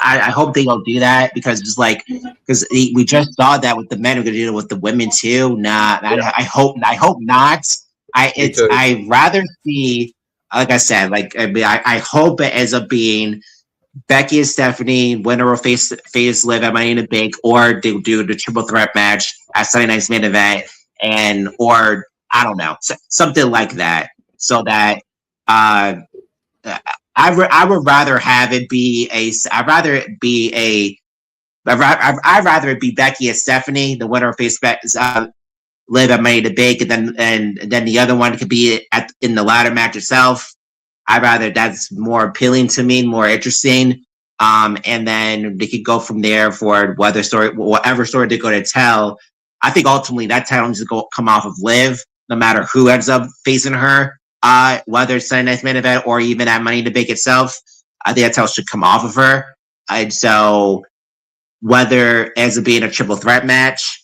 I hope they don't do that, because it's like we just saw that with the men. We're gonna do it with the women too. Nah, yeah. I hope not. I rather see, like I said, I hope it ends up being Becky and Stephanie, winner will face Liv at Money in the Bank, or they do the triple threat match at Sunday night's main event, or I don't know, something like that. So that I would rather have it be I'd rather it be Becky and Stephanie, the winner will face Liv at Money in the Bank, and then the other one could be in the ladder match itself. I'd rather that's more appealing to me, more interesting. And then they could go from there for whatever story they're going to tell. I think ultimately that title needs to come off of Liv, no matter who ends up facing her, whether it's Sunday Night's Main Event or even at Money in the Bank itself. I think that title should come off of her. And so whether it ends up being a triple threat match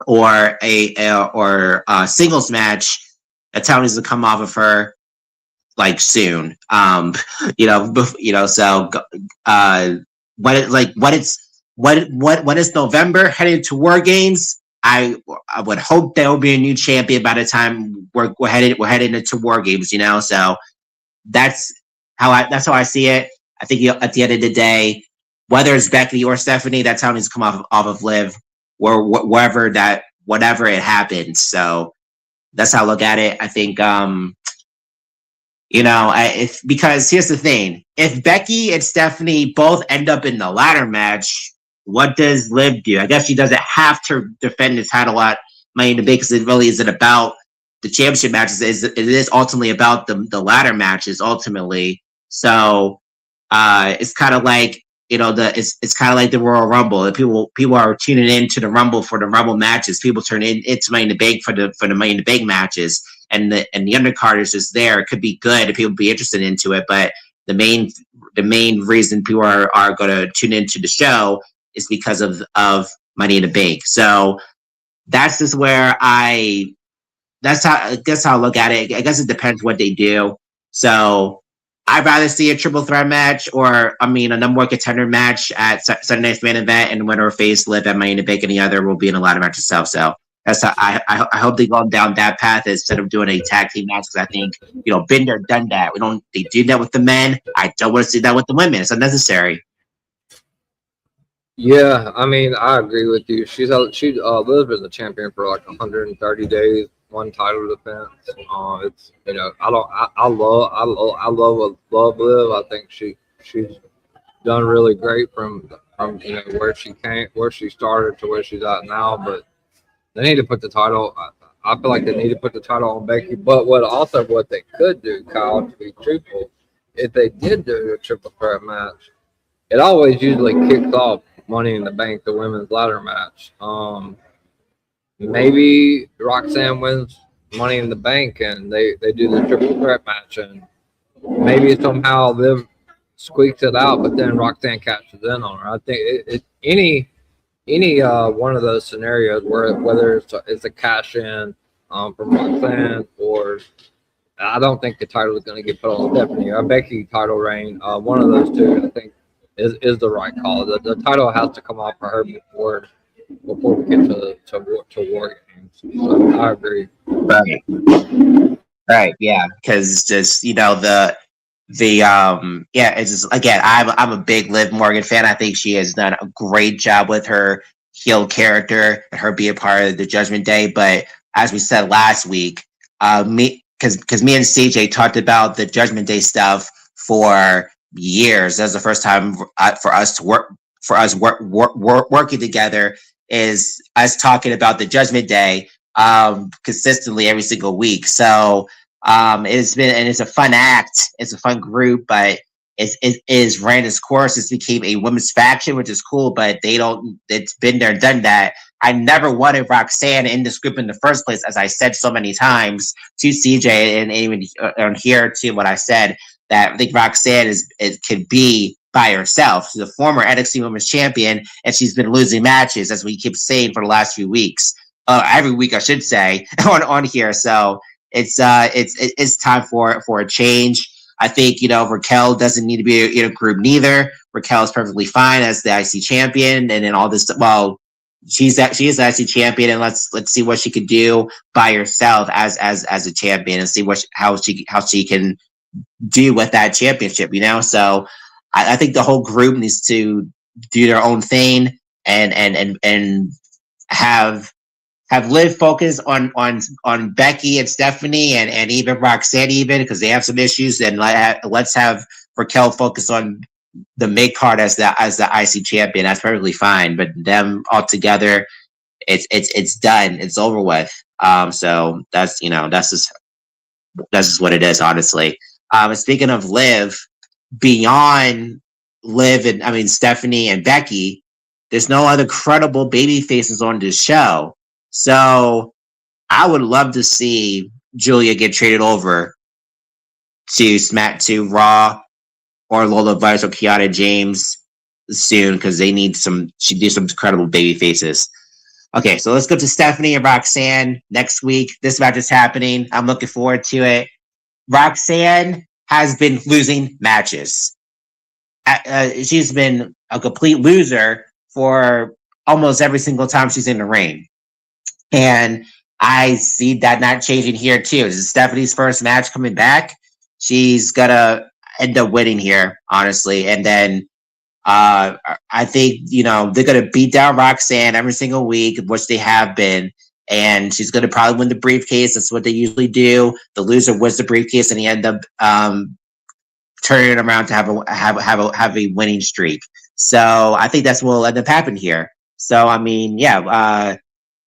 or a singles match, the title needs to come off of her like soon. So when it's November heading to War Games, I would hope there will be a new champion by the time we're headed into War Games. So that's how I see it. I think at the end of the day, whether it's Becky or Stephanie, that's how it needs to come off of Liv, or whatever it happens. So that's how I look at it. I think because here's the thing: if Becky and Stephanie both end up in the ladder match, what does Liv do? I guess she doesn't have to defend the title at Money in the Bank because it really isn't about the championship matches. It is ultimately about the ladder matches ultimately. So it's kind of like it's kind of like the Royal Rumble. People are tuning in to the Rumble for the Rumble matches. People turn into Money in the Bank for the Money in the Bank matches. And the undercard is just there. It could be good if people be interested into it, but the main reason people are going to tune into the show is because of Money in the Bank. So that's just where that's how I look at it. I guess it depends what they do. So I'd rather see a triple threat match, or a number one contender match at Sunday Night's Main Event, and winner or face Liv at Money in the Bank, and the other will be in a ladder match itself. So that's how I hope they go down that path instead of doing a tag team match, because I think been there, done that. They do that with the men. I don't want to see that with the women. It's unnecessary. Yeah, I agree with you. Liv is a champion for like 130 days, one title defense. It's I love Liv. I think she's done really great from where she started to where she's at now. But they need to put the title. I feel like they need to put the title on Becky. But what they could do, Kyle, to be truthful, if they did do a triple threat match, it always usually kicks off Money in the Bank, the women's ladder match. Maybe Roxanne wins Money in the Bank and they do the triple threat match, and maybe somehow Liv squeaks it out, but then Roxanne catches in on her. I think any one of those scenarios whether it's a cash in from Roxanne, or I don't think the title is going to get put on Stephanie or Becky title reign. One of those two, I think, is the right call. The title has to come off for her before we get to War Games. So I agree. Right. Yeah. Because just it's just, again, I'm a big Liv Morgan fan. I think she has done a great job with her heel character and her being part of the Judgment Day. But as we said last week, because me and CJ talked about the Judgment Day stuff for years. That was the first time for us working together, is us talking about the Judgment Day consistently every single week. So it's a fun act. It's a fun group, but it is ran its course. It's became a women's faction, which is cool, but it's been there, done that. I never wanted Roxanne in this group in the first place, as I said so many times to CJ and even on here to what I said, that I think Roxanne could be by herself. She's a former NXT Women's Champion, and she's been losing matches, as we keep saying for the last few weeks. Every week, I should say, on here. So it's time for a change. I think Raquel doesn't need to be in a group neither. Raquel is perfectly fine as the IC champion, and then all this. Well, she is the IC champion, and let's see what she could do by herself as a champion, and see how she can do with that championship. So I think the whole group needs to do their own thing and have Liv focus on Becky and Stephanie and even Roxanne, even because they have some issues, and let's have Raquel focus on the mid card as the IC champion. That's perfectly fine, but them all together, it's done. It's over with. So that's just what it is, honestly. Speaking of Liv, beyond Stephanie and Becky. There's no other credible baby faces on this show. So I would love to see Julia get traded over to Raw or Lola Vice or Kiana James soon because they need some. She needs some credible baby faces. Okay, so let's go to Stephanie and Roxanne next week. This match is happening. I'm looking forward to it. Roxanne has been losing matches. She's been a complete loser for almost every single time she's in the ring. And I see that not changing here too. This is Stephanie's first match coming back. She's gonna end up winning here, honestly. And then I think, they're gonna beat down Roxanne every single week, which they have been. And she's gonna probably win the briefcase. That's what they usually do. The loser wins the briefcase, and he end up turning it around to have a winning streak. So I think that's what will end up happening here. So I mean, yeah.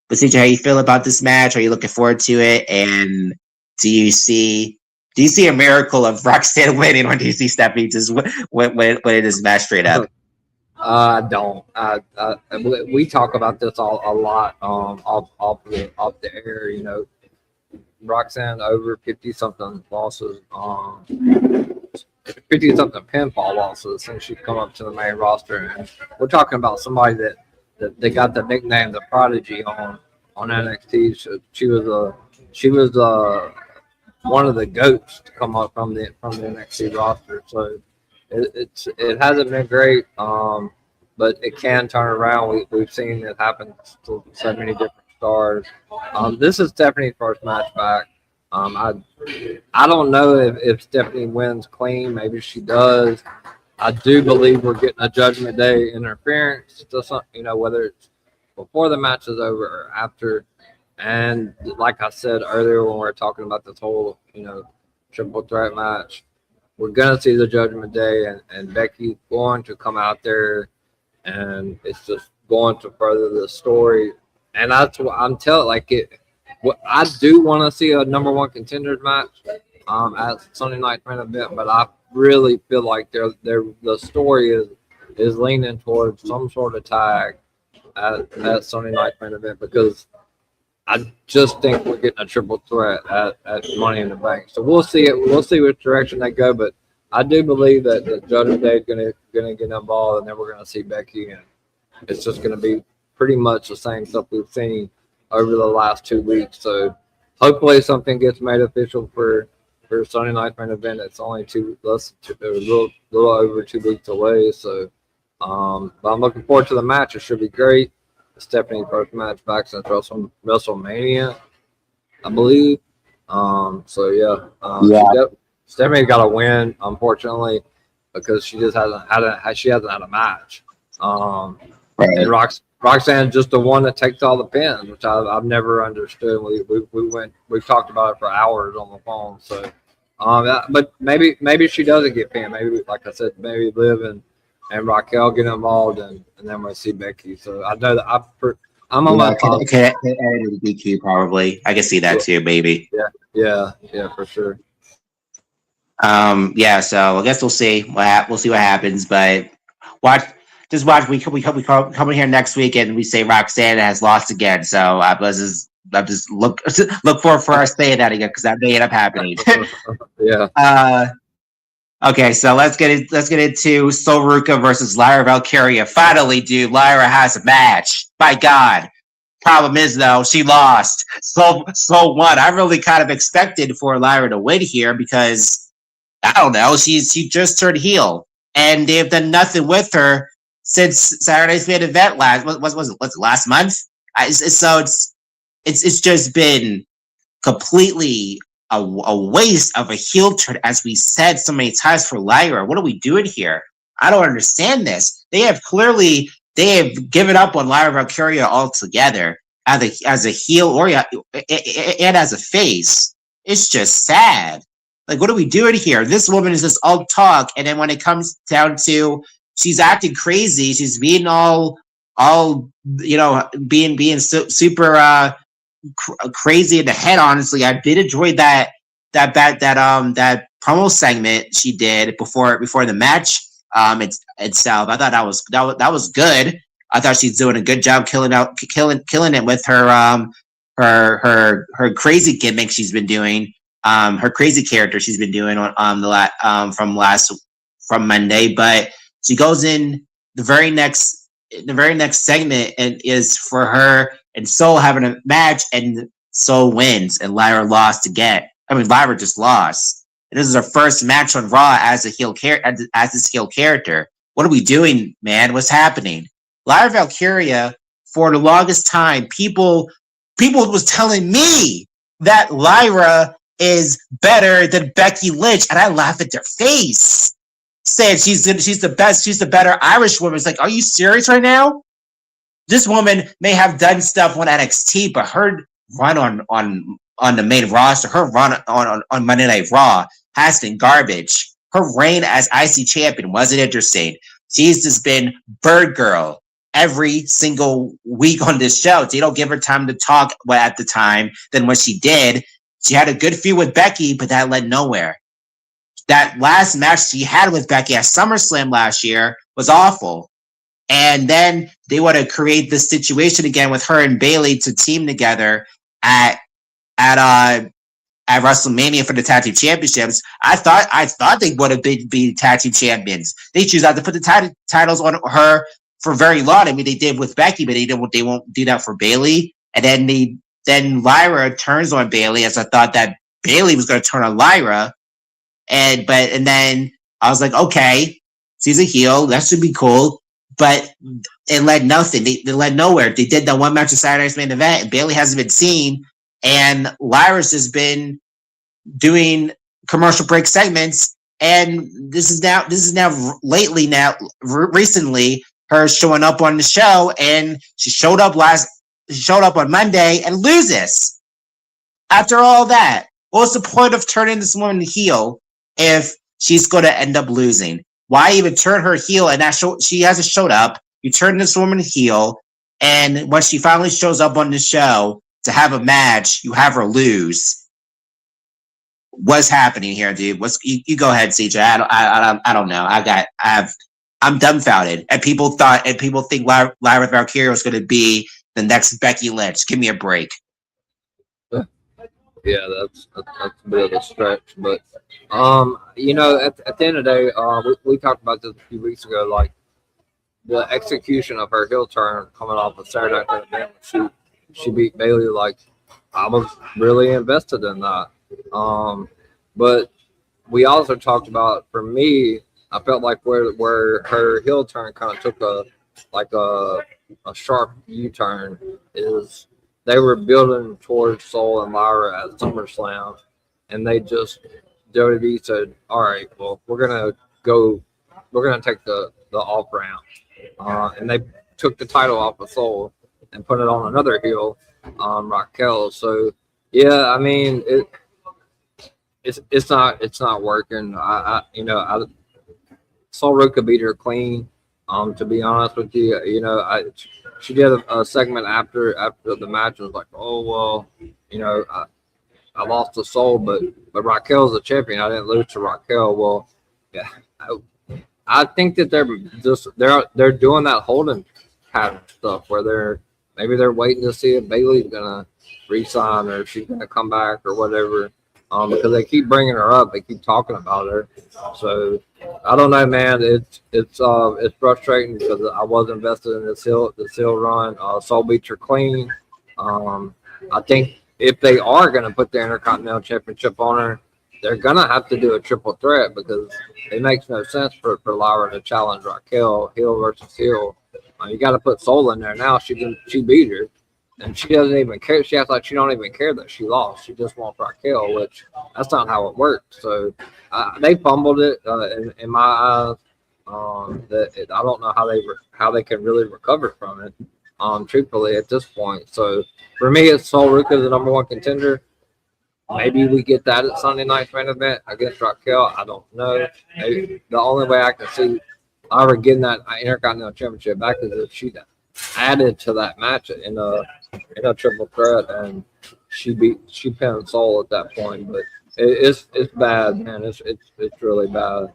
But CJ, how you feel about this match? Are you looking forward to it? And do you see a miracle of Roxanne winning, or do you see Stephanie just winning this match straight up? I don't. We talk about this a lot off the air. Roxanne over 50-something losses, 50-something pinfall losses since she's come up to the main roster. And we're talking about somebody that they got the nickname the Prodigy on NXT. She was one of the goats to come up from the NXT roster. So it hasn't been great, but it can turn around. We've seen it happen to so many different stars. This is Stephanie's first match back. I don't know if Stephanie wins clean. Maybe she does. I do believe we're getting a Judgment Day interference to something, whether it's before the match is over or after. And like I said earlier when we were talking about this whole, triple threat match, we're going to see the Judgment Day, and Becky's going to come out there, and it's just going to further the story. And that's what I'm telling, I do want to see a number one contenders match at Sunday Night Main Event, but I really feel like the story is leaning towards some sort of tag at Sunday Night Main Event, because I just think we're getting a triple threat at Money in the Bank. So we'll see it. We'll see which direction they go, but I do believe that the Judgment Day is gonna get involved, and then we're gonna see Becky, and it's just gonna be pretty much the same stuff we've seen over the last 2 weeks. So hopefully something gets made official for Sunday Night Main Event. It's only a little over 2 weeks away. So, but I'm looking forward to the match. It should be great. Stephanie's first match back since WrestleMania, I believe. So yeah. Stephanie got a win, unfortunately, because she just hasn't had a match. Right. And Roxanne's just the one that takes all the pins, which I've never understood. We talked about it for hours on the phone. So, but maybe she doesn't get pinned. Maybe, like I said, maybe Liv and Raquel get involved, and then we'll see Becky. So I know that I'm on my phone. Okay, DQ probably. I can see that too, maybe. Yeah, for sure. Yeah. So I guess we'll see what happens, but watch. We come in here next week and we say Roxanne has lost again. So I just look for us saying that again, because that may end up happening. Yeah. Okay, so let's get into Sol Ruca versus Lyra Valkyria. Finally, dude, Lyra has a match. By God. Problem is though, she lost. So won. I really kind of expected for Lyra to win here because I don't know, she just turned heel, and they've done nothing with her since Saturday's main event last month. It's just been completely a waste of a heel turn, as we said so many times for Lyra. What are we doing here? I don't understand this. They have given up on Lyra Valkyria altogether as a heel or and as a face. It's just sad. Like, what are we doing here? This woman is just all talk, and then when it comes down to, she's acting crazy. She's being all being super crazy in the head. Honestly, I did enjoy that promo segment she did before the match. itself. I thought that was good. I thought she's doing a good job killing it with her crazy gimmick she's been doing, her crazy character she's been doing on from Monday. But she goes in the very next segment and is for her and Soul having a match, and Soul wins and Lyra lost again. I mean, Lyra just lost. And this is her first match on Raw as a heel as this heel character. What are we doing, man? What's happening? Lyra Valkyria, for the longest time, people was telling me that Lyra is better than Becky Lynch, and I laugh at their face, saying she's the best, she's the better Irish woman. It's like, are you serious right now? This woman may have done stuff on NXT, but her run on the main roster, her run on Monday Night Raw has been garbage. Her reign as IC champion wasn't interesting. She's just been Bird Girl every single week on this show. They don't give her time to talk at the time than what she did. She had a good feud with Becky, but that led nowhere. That last match she had with Becky at SummerSlam last year was awful. And then they want to create this situation again with her and Bayley to team together at WrestleMania for the tag team championships. I thought they would have been tag team champions. They choose not to put the titles on her for very long. I mean, they did with Becky, but they won't do that for Bayley. And then Lyra turns on Bayley, as I thought that Bayley was going to turn on Lyra. And then I was like, okay, she's a heel. That should be cool. But it led nothing. They led nowhere. They did that one match of Saturday's main event, and Bayley hasn't been seen. And Lyra's has been doing commercial break segments. And this is now recently her showing up on the show, and she showed up on Monday and loses. After all that, what's the point of turning this woman heel if she's going to end up losing? Why even turn her heel? And she hasn't showed up. You turn this woman heel, and when she finally shows up on the show to have a match, you have her lose. What's happening here, dude? You go ahead, CJ. I don't know. I'm dumbfounded. And people think Lyra Valkyria was going to be the next Becky Lynch. Give me a break. Yeah, that's a bit of a stretch, but at the end of the day, we talked about this a few weeks ago. Like the execution of her heel turn coming off of Saturday Night event, she beat Bayley. Like I was really invested in that. But we also talked about, for me, I felt like where her heel turn kind of took a sharp U-turn is they were building towards Soul and Lyra at SummerSlam, and WWE said, all right, well, we're gonna take the off ramp, and they took the title off of Soul and put it on another heel, Raquel. So yeah, I mean it's not working. Soul Ruka beat her clean. To be honest with you, she did a segment after the match and was like, oh well, I lost to Soul, but Raquel's the champion. I didn't lose to Raquel. Well, yeah, I think that they're doing that holding pattern stuff where they're waiting to see if Bayley's gonna resign or if she's gonna come back or whatever. Because they keep bringing her up, they keep talking about her. So I don't know, man. It's frustrating because I was invested in this heel run. Soul beats her clean. I think if they are going to put the Intercontinental Championship on her, they're going to have to do a triple threat because it makes no sense for Lyra to challenge Raquel, heel versus heel. You got to put Soul in there now. She beat her. And she doesn't even care. She acts like she don't even care that she lost. She just wants Raquel, which that's not how it works. So they fumbled it in my eyes. I don't know how they can really recover from it. Truthfully, at this point. So for me, it's Soul Ruka the number one contender. Maybe we get that at Sunday night's main event against Raquel. I don't know. Maybe the only way I can see Lyra getting that Intercontinental Championship back is if she added to that match in a triple threat, and she pinned Soul at that point. But it's bad, man. It's really bad.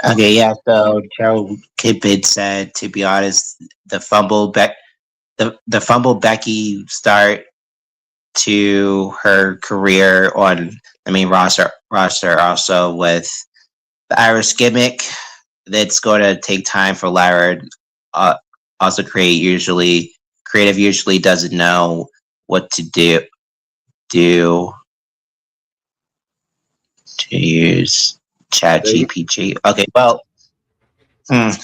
Okay, yeah. So Carol Kidman said, to be honest, the fumble Becky start to her career on the main roster also with the Irish gimmick. That's going to take time for Lyra. Uh, also, creative usually doesn't know what to do to use Chat They, GPT. Okay, well,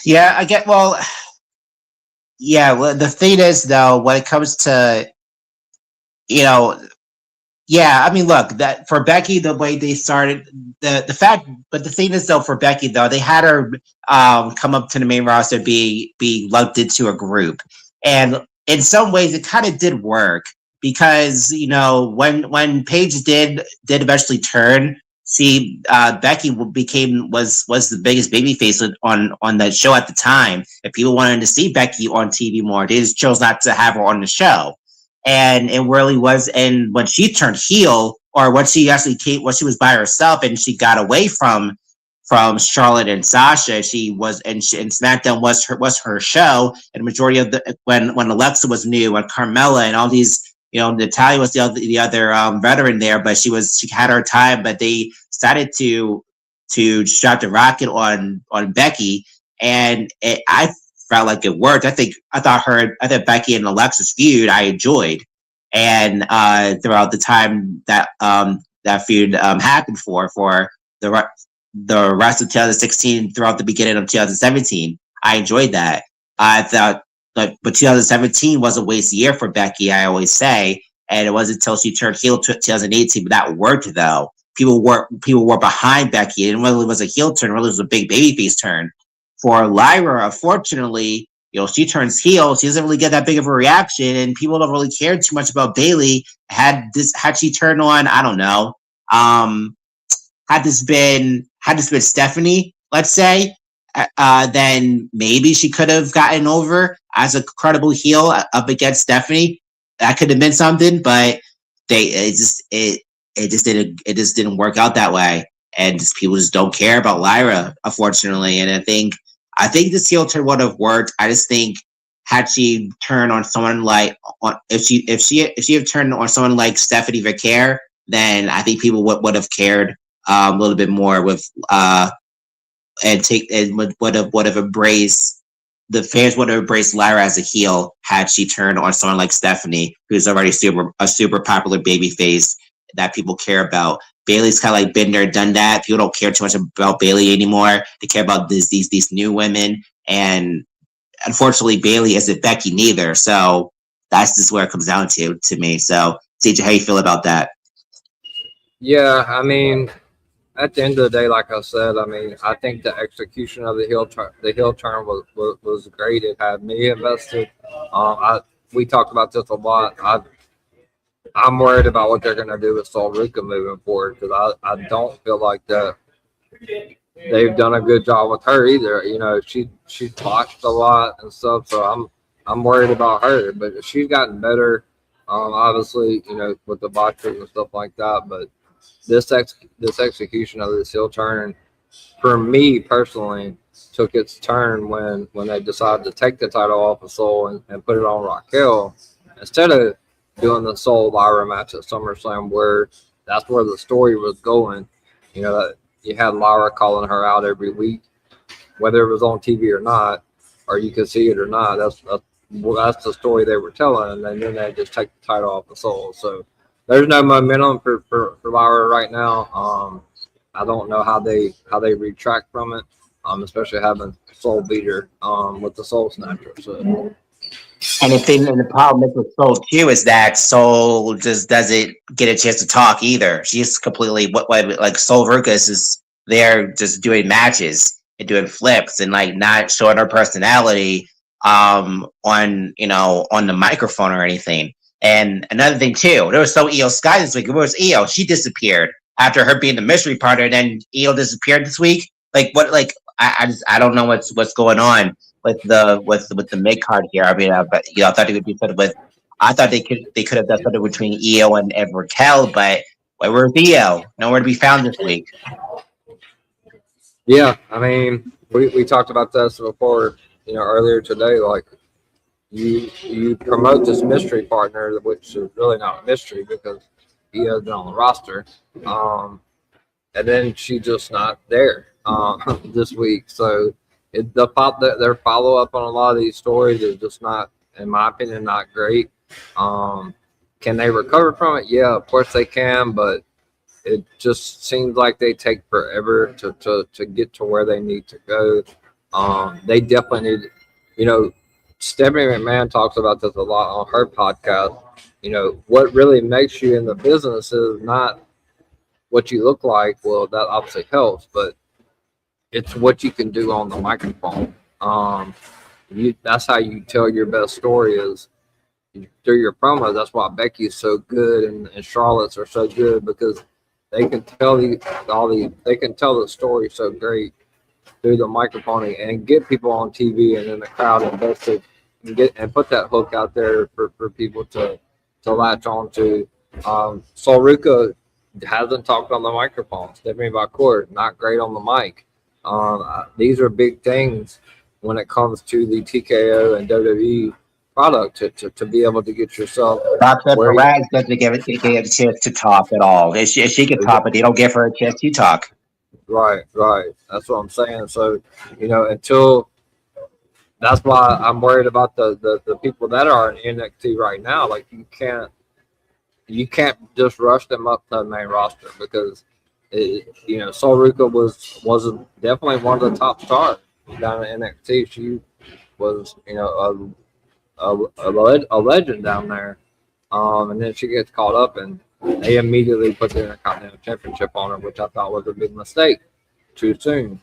yeah, I get. Well, yeah. Well, the thing is, though, when it comes to you know yeah, I mean, look, that for Becky, the way they started, the fact, but the thing is, though, for Becky, though, they had her come up to the main roster, be lumped into a group, and in some ways, it kind of did work because when Paige did eventually turn, see, Becky became was the biggest babyface on that show at the time. If people wanted to see Becky on TV more, they just chose not to have her on the show, and it really was. And when she turned heel, or when she actually came, when she was by herself and she got away from Charlotte and Sasha, she was and SmackDown was her show. And the majority of the when Alexa was new and Carmella and all these, Natalia was the other veteran there, but she had her time. But they decided to drop the rocket on Becky, and I felt like it worked. I thought Becky and Alexa's feud I enjoyed, and throughout the time that feud happened for the the rest of 2016 throughout the beginning of 2017, I enjoyed that. I thought, but 2017 was a waste year for Becky. I always say, and it wasn't until she turned heel to 2018, but that worked though. People were behind Becky, and whether it was a heel turn, whether it was a big babyface turn. For Lyra, unfortunately, she turns heel. She doesn't really get that big of a reaction, and people don't really care too much about Bayley. Had she turned on, I don't know. Had this been Stephanie, let's say, then maybe she could have gotten over as a credible heel up against Stephanie. That could have been something, but it just didn't work out that way, and people just don't care about Lyra, unfortunately. And I think this heel turn would have worked. I just think had she turned on someone like if she had turned on someone like Stephanie Vicaire, then I think people would have cared a little bit more with and would have embraced the fans would have embraced Lyra as a heel had she turned on someone like Stephanie, who's already super popular baby face that people care about. Bayley's kind of like been there, done that. People don't care too much about Bayley anymore. They care about these new women, and unfortunately, Bayley isn't Becky neither. So that's just where it comes down to me. So, CJ, how you feel about that? yeah, I mean, at the end of the day, like I said, I mean, I think the execution of the heel turn was great. It had me invested. We talked about this a lot. I'm worried about what they're going to do with Sol Ruka moving forward because I don't feel like that they've done a good job with her either. She botched a lot and stuff, so I'm worried about her. But she's gotten better, obviously, with the botches and stuff like that. But this execution of this heel turn, for me personally, took its turn when they decided to take the title off of Sol and put it on Raquel instead of doing the Sol Lyra match at SummerSlam, where that's where the story was going. You had Lyra calling her out every week, whether it was on TV or not, or you could see it or not. That's the story they were telling, and then they just take the title off of Sol. So there's no momentum for Lyra right now. I don't know how they retract from it, especially having Sol beat her with the Soul Snatcher. So. And the problem is with Soul too is that Soul just doesn't get a chance to talk either. She's completely what like Soul Ruckus is there just doing matches and doing flips and like not showing her personality on the microphone or anything. And another thing too, there was no Io Sky this week. It was Io. She disappeared after her being the mystery partner, and then Io disappeared this week. Like what? Like I don't know what's going on with the mid card here. I mean, but I thought it would be something with. I thought they could have done something between Io and Raquel, but where's Io? Nowhere to be found this week. Yeah, I mean, we talked about this before, earlier today. Like you promote this mystery partner, which is really not a mystery because he has been on the roster. Um, and then she's just not there this week. So their follow up on a lot of these stories is just not, in my opinion, not great. Um, can they recover from it? Yeah, of course they can, but it just seems like they take forever to get to where they need to go. They definitely need, you know, Stephanie McMahon talks about this a lot on her podcast. What really makes you in the business is not what you look like. Well, that obviously helps, but it's what you can do on the microphone. That's how you tell your best story is through your promos. That's why Becky's so good and Charlotte's are so good because they can tell they can tell the story so great through the microphone and get people on TV and in the crowd invested and put that hook out there for people to latch on to. Sol Ruka hasn't talked on the microphone. Stephanie McMahon not great on the mic. These are big things when it comes to the TKO and WWE product to be able to get yourself Roxanne where Perez doesn't get a chance to talk at all. If she can talk, but they don't give her a chance to talk. right. That's what I'm saying. So, until that's why I'm worried about the people that are in NXT right now. Like you can't just rush them up to the main roster because Sol Ruka was definitely one of the top stars down in NXT. She was a legend down there. And then she gets caught up and they immediately put the Intercontinental Championship on her, which I thought was a big mistake too soon.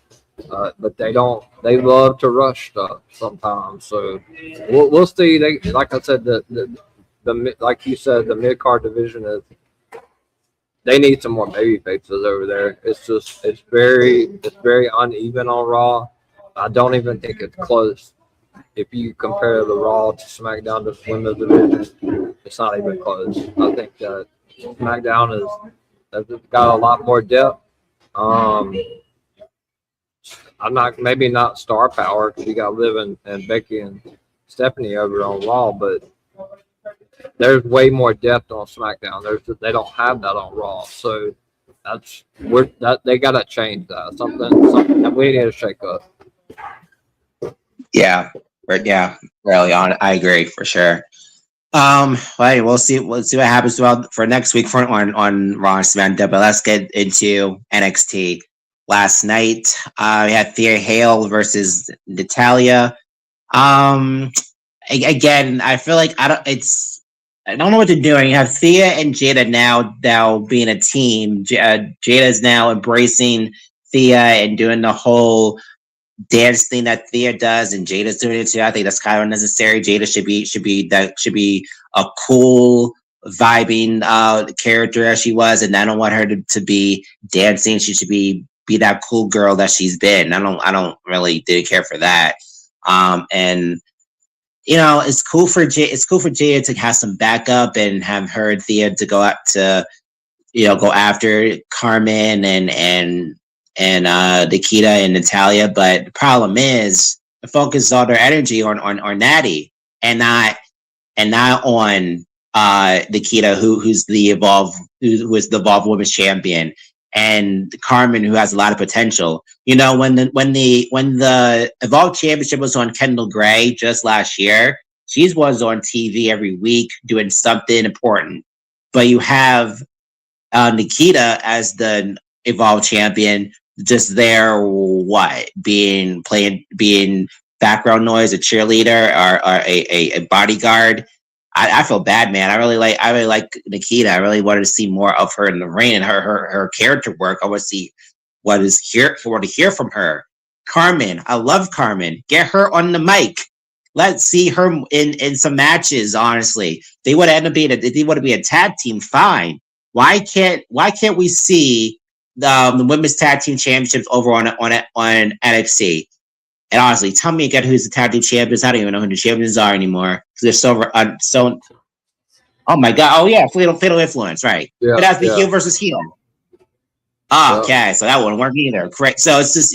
But they don't. They love to rush stuff sometimes. So we'll see. Like I said, the like you said, the mid card division is. They need some more baby faces over there. It's very uneven on Raw. I don't even think it's close. If you compare the Raw to SmackDown to women's division, it's not even close. I think that SmackDown has got a lot more depth. I'm maybe not star power because you got Liv and Becky and Stephanie over on Raw, but there's way more depth on SmackDown. They don't have that on Raw, so they gotta change that. Something that we need to shake up. Yeah, yeah, really on. I agree for sure. Well, we'll see. We'll see what happens for next week on Raw and SmackDown. But let's get into NXT. Last night, we had Thea Hale versus Natalia. Again, I feel like I don't know what they're doing. You have Thea and Jada now being a team. Jada is now embracing Thea and doing the whole dance thing that Thea does, and Jada's doing it too. I think that's kind of unnecessary. Jada should be a cool vibing character as she was, and I don't want her to be dancing. She should be that cool girl that she's been. I don't really didn't care for that. And it's cool for Jada to have some backup and have her and Thea to go out to go after Carmen and Nikita and Natalia. But the problem is the focus all their energy on Natty and not on Nikita, who is the Evolve Women's Champion, and Carmen, who has a lot of potential. When the Evolve Championship was on Kendall Gray just last year, she was on TV every week doing something important. But you have Nikita as the Evolve Champion, just there, being background noise, a cheerleader, or a bodyguard. I feel bad, man. I really like Nikita. I really wanted to see more of her in the ring and her character work. I want to see what to hear from her. Carmen, I love Carmen. Get her on the mic. Let's see her in some matches. Honestly, they want to be a tag team. Fine. Why can't we see the women's tag team championships over on NXT? And honestly, tell me again who's the tag team champions. I don't even know who the champions are anymore because they're so. Oh my god! Oh yeah, Fatal Influence, right? Yeah, But that's the yeah. heel versus heel. Oh, Yep. okay, so that wouldn't work either. Correct. So it's just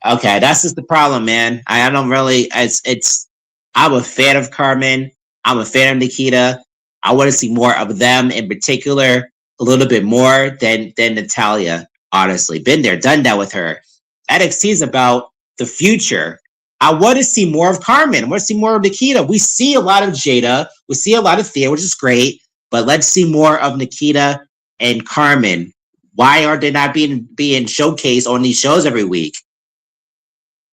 okay, that's just the problem, man. I don't really. It's. I'm a fan of Carmen. I'm a fan of Nikita. I want to see more of them in particular, a little bit more than Natalia. Honestly, been there, done that with her. NXT is about the future. I want to see more of Carmen. I want to see more of Nikita. We see a lot of Jada. We see a lot of Thea, which is great. But let's see more of Nikita and Carmen. Why are they not being showcased on these shows every week?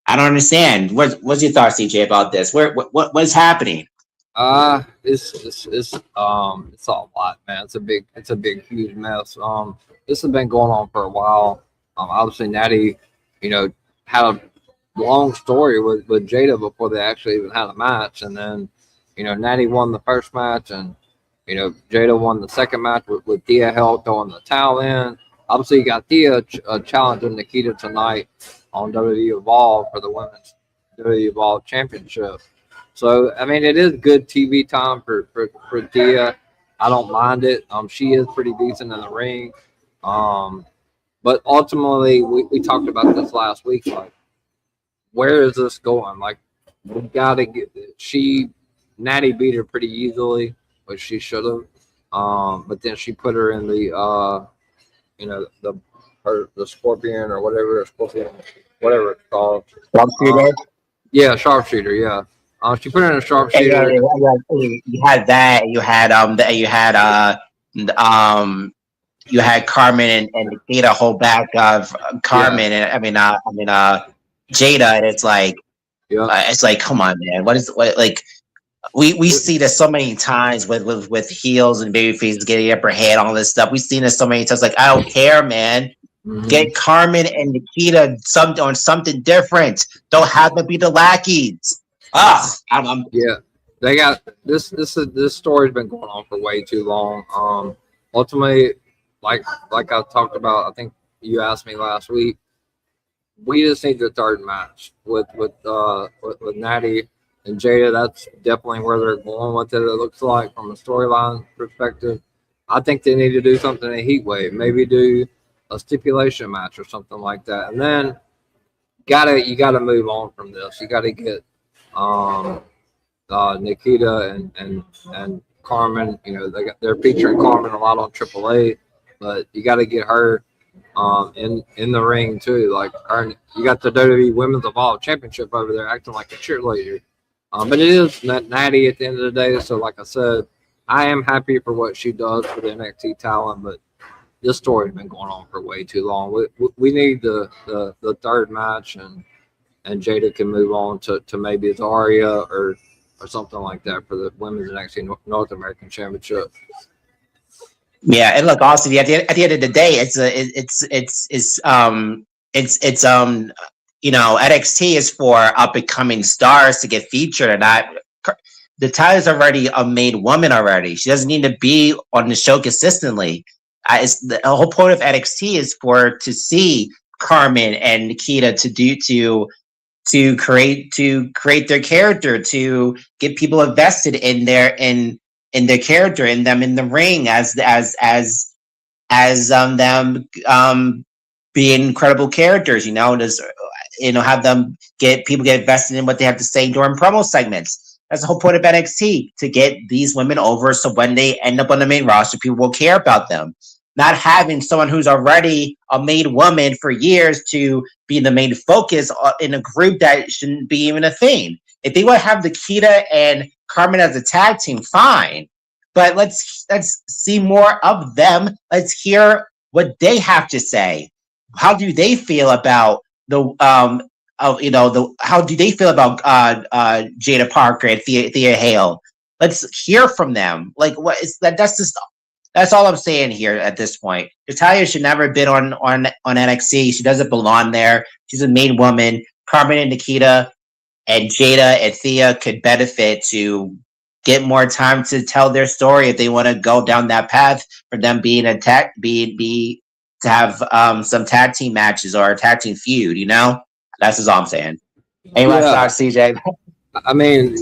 I don't understand. What's your thoughts, CJ, about this? What's happening? It's a lot, man. It's a big huge mess. This has been going on for a while. Obviously Natty, you know, had a long story with Jada before they actually even had a match, and then, Natty won the first match, and Jada won the second match with Thea Hell throwing the towel in. Obviously, you got Thea challenging Nikita tonight on WWE Evolve for the women's WWE Evolve Championship. So, I mean, it is good TV time for Thea. I don't mind it. She is pretty decent in the ring. But ultimately, we talked about this last week. Like, where is this going? Like, we got to get. Natty beat her pretty easily, which she should have. But then she put her in the the scorpion or whatever it's called. Sharpshooter. Yeah, sharpshooter. Yeah. She put her in a Yeah, sharpshooter. you had that. You had Carmen and Nikita hold back of Yeah. Carmen, and Jada, and Yeah. it's like, come on, man. What like we see this so many times with heels and baby faces getting upper hand, all this stuff. We've seen this so many times. Like, I don't care, man. Mm-hmm. Get Carmen and Nikita on something different. Don't have them be the lackeys. Yeah, they got this. This story's been going on for way too long. Ultimately, like I talked about, I think you asked me last week. We just need the third match with Natty and Jada. That's definitely where they're going with it. It looks like from a storyline perspective. I think they need to do something in Heat Wave. Maybe do a stipulation match or something like that, and then you gotta move on from this. You gotta get Nikita and Carmen. They're featuring Carmen a lot on AAA, but you got to get her in the ring too. Like you got the WWE Women's Evolve Championship over there acting like a cheerleader. But it is Natty at the end of the day. So like I said, I am happy for what she does for the NXT talent, but this story's been going on for way too long. We need the third match, and Jada can move on to maybe it's Aria or something like that for the women's NXT North American Championship. Yeah, and look, also at the end of the day, NXT is for up and coming stars to get featured, and not Natalia's already a made woman already. She doesn't need to be on the show consistently. The whole point of NXT is to see Carmen and Nikita to create their character, to get people invested in their character, in them in the ring as them being incredible characters, just have them get invested in what they have to say during promo segments. That's the whole point of NXT, to get these women over, so when they end up on the main roster, people will care about them. Not having someone who's already a made woman for years to be the main focus in a group that shouldn't be even a thing. If they want to have Nikita and Carmen as a tag team, fine. But let's see more of them. Let's hear what they have to say. How do they feel about how do they feel about Jada Parker and Thea Hale? Let's hear from them. Like, what is that? That's all I'm saying here at this point. Natalia should never have been on NXT. She doesn't belong there. She's a main woman. Carmen and Nikita and Jada and Thea could benefit to get more time to tell their story if they want to go down that path, for them being to have some tag team matches or a tag team feud. That's just all I'm saying. Any last thoughts, CJ? I mean,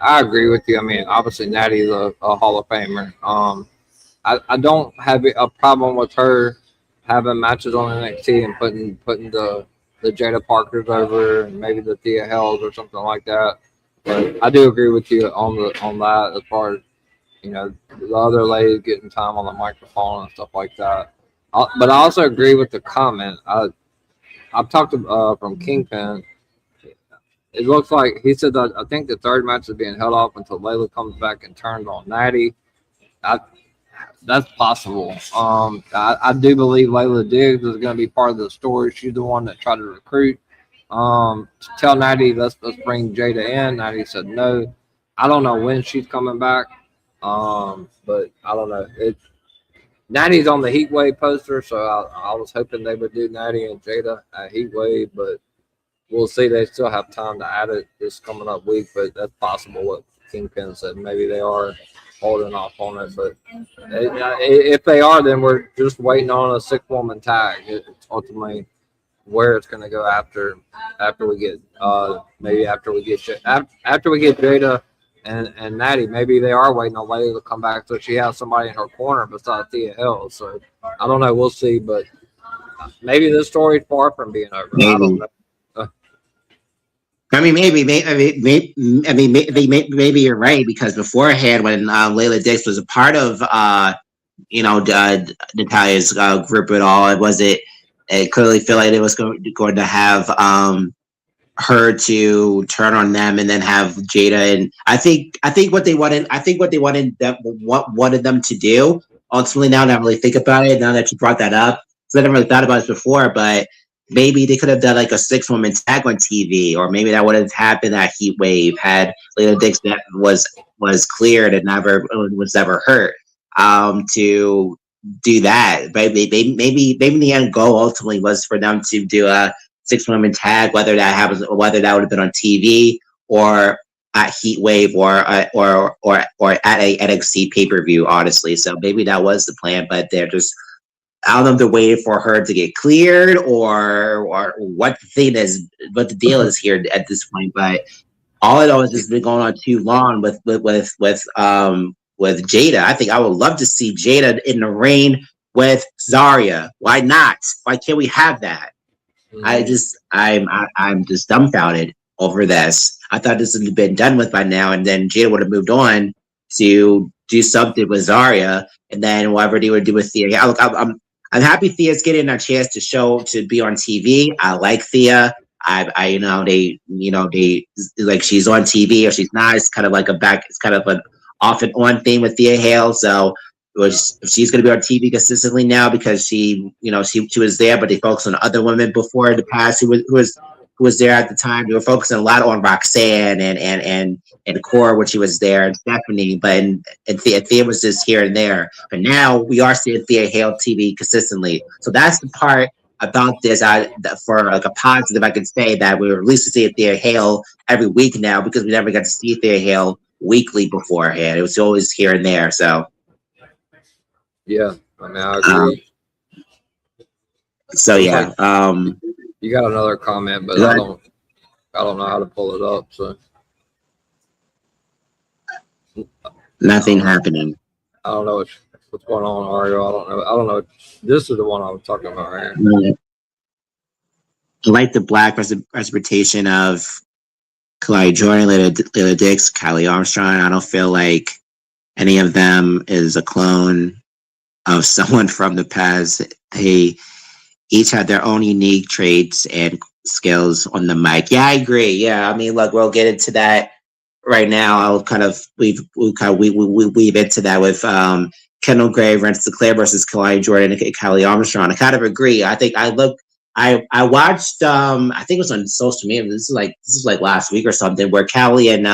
I agree with you. I mean, obviously Natty's a Hall of Famer. I don't have a problem with her having matches on NXT and putting the Jada Parkers over and maybe the Thea Hells or something like that. But I do agree with you on that as far as the other ladies getting time on the microphone and stuff like that. But I also agree with the comment. I've talked to, from Kingpin. It looks like he said that I think the third match is being held off until Layla comes back and turns on Natty. I, that's possible. I do believe Layla Diggs is going to be part of the story. She's the one that tried to recruit. To tell Natty, let's bring Jada in. Natty said no. I don't know when she's coming back. But I don't know. Natty's on the Heat Wave poster, so I was hoping they would do Natty and Jada at Heat Wave, but we'll see. They still have time to add it this coming up week, but that's possible what Kingpin said. Maybe they are holding off on it, but if they are, then we're just waiting on a 6-woman tag. It's ultimately where it's going to go after we get maybe after we get Jada and Natty. Maybe they are waiting on Layla to come back so she has somebsomebody in her corner besides Thea Hill. So I don't know. We'll see, but maybe this story is far from being over. Maybe. I don't know. I mean, maybe you're right, because beforehand, when Layla Dix was a part of, Natalia's group at all, it clearly felt like it was going to have her to turn on them and then have Jada. And I think what they wanted them to do ultimately, now that I really think about it, now that you brought that up, because I never really thought about this before, but maybe they could have done like a 6-woman tag on TV, or maybe that would have happened at Heat Wave had Layla Dix that was cleared and never was ever hurt. To do that, but maybe the end goal ultimately was for them to do a 6-woman tag, whether that would have been on TV or at Heat Wave or at a NXT pay-per-view. Honestly, so maybe that was the plan, but they're just. I don't know if they're waiting for her to get cleared or what the deal is here at this point. But all in all, it's just been going on too long with Jada. I think I would love to see Jada in the ring with Zarya. Why not? Why can't we have that? I'm just dumbfounded over this. I thought this would have been done with by now, and then Jada would have moved on to do something with Zarya, and then whatever they would do with Thea. I'm happy Thea's getting a chance to be on TV. I like Thea. They like, she's on TV or she's not. It's kind of like it's kind of an off and on thing with Thea Hale. So she's going to be on TV consistently now because she was there, but they focused on other women before in the past who was there at the time. They were focusing a lot on Roxanne and Cora when she was there, and Stephanie, but and Thea was just here and there. But now we are seeing Thea Hale TV consistently. So that's the part about this. For like a positive, I could say that we're at least seeing Thea Hale every week now, because we never got to see Thea Hale weekly beforehand. It was always here and there. So yeah, I mean, I agree. So yeah, you got another comment, but I don't know how to pull it up. So nothing happening. I don't know what's going on, Ario. I don't know. This is the one I was talking about right here. I like the black representation of Kalai Jordan, Layla Dix, Kylie Armstrong. I don't feel like any of them is a clone of someone from the past. They each had their own unique traits and skills on the mic. Yeah, I agree. Yeah, I mean, look, we'll get into that right now. I'll kind of weave into that with Kendall Gray versus Sinclair versus Kalai Jordan and Kylie Armstrong. I kind of agree. I think I watched I think it was on social media. This is like last week or something, where Callie and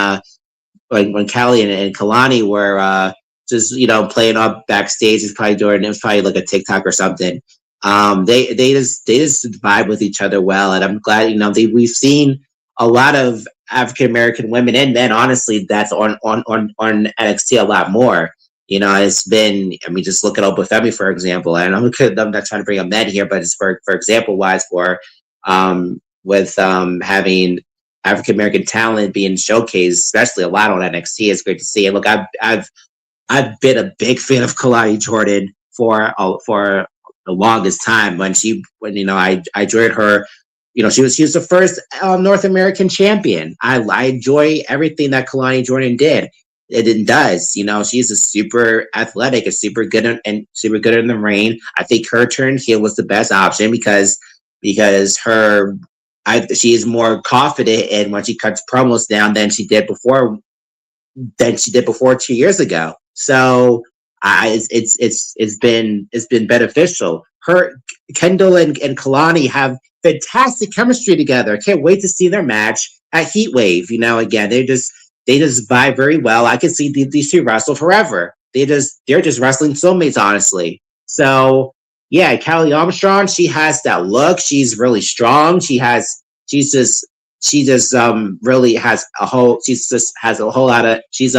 when Callie and Kalani were just playing up backstage. It's probably Jordan. It was probably like a TikTok or something. They just vibe with each other well, and I'm glad we've seen a lot of African American women and men, honestly, that's on NXT a lot more. It's been, I mean, just look at Obafemi, for example, and I'm not trying to bring a men here, but it's for example wise, for with having African American talent being showcased, especially a lot on NXT. It's great to see. And look, I've been a big fan of Kalani Jordan for the longest time. When I enjoyed her. She was the first North American champion. I enjoy everything that Kalani Jordan did. It does. She's a super athletic, a super good and super good in the ring. I think her turn heel was the best option because she is more confident in when she cuts promos down than she did before 2 years ago. So it's been beneficial. Her Kendall and Kalani have fantastic chemistry together. I can't wait to see their match at Heatwave. Again, they just vibe very well. I can see these two wrestle forever. They're just wrestling soulmates, honestly. So yeah, Callie Armstrong, she has that look. She's really strong. She just really has a whole she just has a whole lot of she's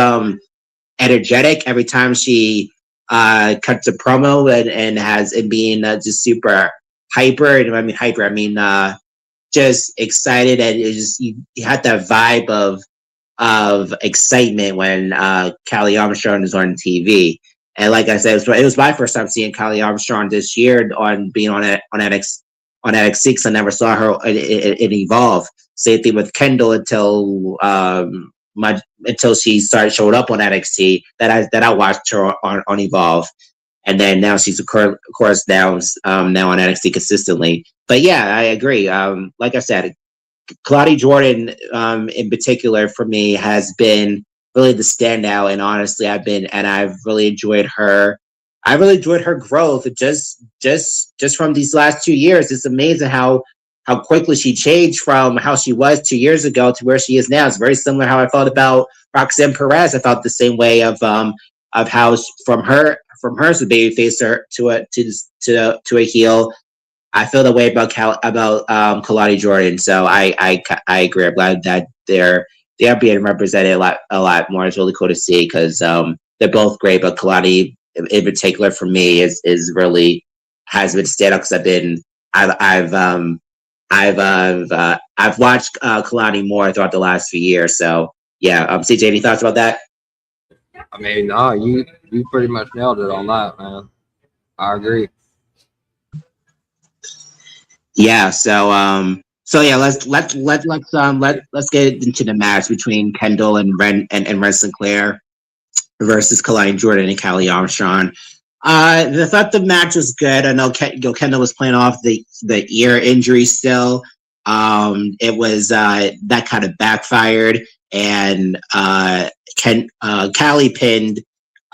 energetic every time she cuts a promo and being just super hyper. And I mean hyper, I mean just excited, and you had that vibe of excitement when Callie Armstrong is on TV. And like I said, it was my first time seeing Callie Armstrong this year on being on NXT, because I never saw her in Evolve. Same thing with Kendall until she started showing up on NXT that I watched her on Evolve, and then now she's of course now on NXT consistently. But yeah, I agree. Like I said, Claudia Jordan, in particular, for me, has been really the standout, and honestly, I've really enjoyed her. I really enjoyed her growth just from these last 2 years. It's amazing how quickly she changed from how she was 2 years ago to where she is now. It's very similar how I felt about Roxanne Perez. I felt the same way of how from her as a baby face to a heel. I feel the way about Kalani Jordan. So I agree. I'm glad that they're being represented a lot more. It's really cool to see because they're both great. But Kalani in particular for me is really has been stand up because I've watched Kalani more throughout the last few years. So yeah, CJ, any thoughts about that? I mean, no, you pretty much nailed it on that, man. I agree. Yeah. So yeah, let's get into the match between Kendall and Ren Sinclair versus Kalani Jordan and Callie Armstrong. I thought the match was good. I know Kendall was playing off the ear injury still. It was that kind of backfired, and Callie pinned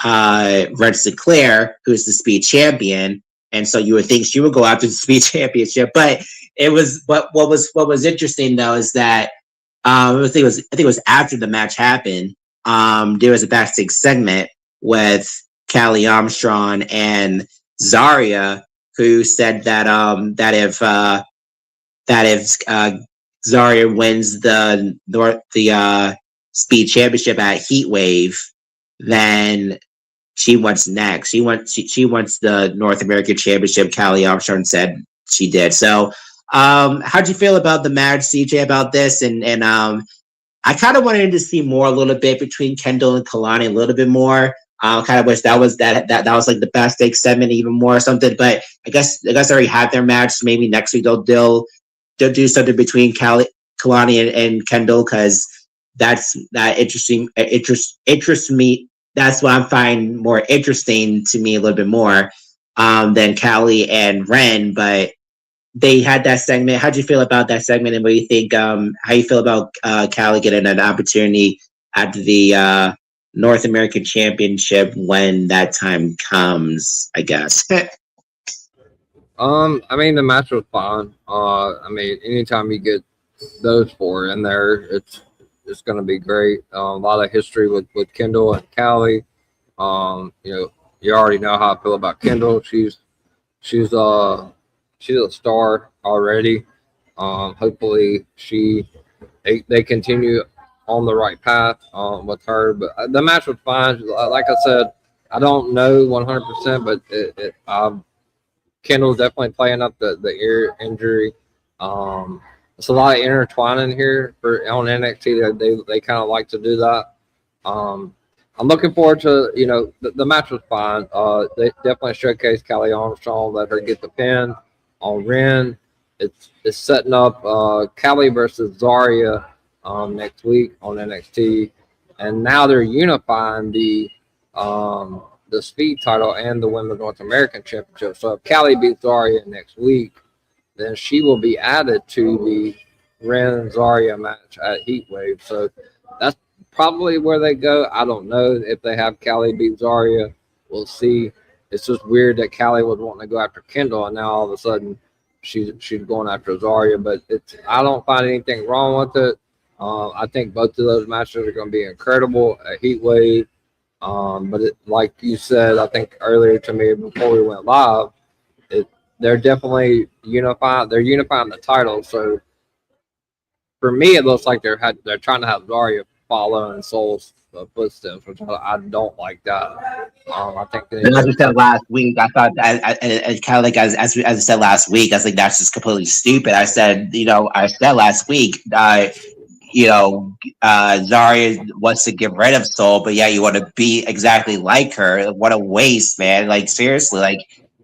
Red Sinclair, who's the speed champion, and so you would think she would go after the speed championship. But what was interesting though is that I think it was after the match happened. There was a backstage segment with Callie Armstrong and Zarya, who said that if Zarya wins the speed championship at Heatwave, then she wants next. She wants the North American Championship. Callie Armstrong said she did. So, how'd you feel about the match, CJ? About this, and I kind of wanted to see more a little bit between Kendall and Kalani, a little bit more. Kind of wish that was like the backstage segment even more or something. But I guess they already had their match. So maybe next week they'll do something between Kalani and Kendall, because that interests me. That's what I find more interesting to me a little bit more than Callie and Ren. But they had that segment. How'd you feel about that segment, and what do you think? How you feel about Callie getting an opportunity at the North American Championship when that time comes? I guess. I mean, the match was fine. I mean, anytime you get those four in there, it's going to be great. A lot of history with Kendall and Callie. You already know how I feel about Kendall. She's a star already. Hopefully they continue on the right path with her. But the match was fine. Like I said, I don't know 100%, but Kendall's definitely playing up the ear injury. It's a lot of intertwining here on NXT. They kind of like to do that. I'm looking forward to, the match was fine. They definitely showcased Callie Armstrong, let her get the pin on Ren. It's setting up Callie versus Zarya next week on NXT, and now they're unifying the Speed title and the Women's North American Championship. So if Callie beats Zarya next week, then she will be added to the Ren Zarya match at Heatwave. So that's probably where they go. I don't know if they have Callie beat Zarya. We'll see. It's just weird that Callie was wanting to go after Kendall, and now all of a sudden she's going after Zarya. But I don't find anything wrong with it. I think both of those matches are going to be incredible at Heatwave. But like you said, I think earlier to me before we went live, they're definitely unifying. They're unifying the title. So for me, it looks like they're trying to have Zarya follow in Soul's footsteps, which I don't like that. I think they And as I said last week, I thought I kind of like as I said last week, I was like that's just completely stupid. I said I said last week, Zarya wants to get rid of Soul, but yeah, you want to be exactly like her. What a waste, man! Like seriously, like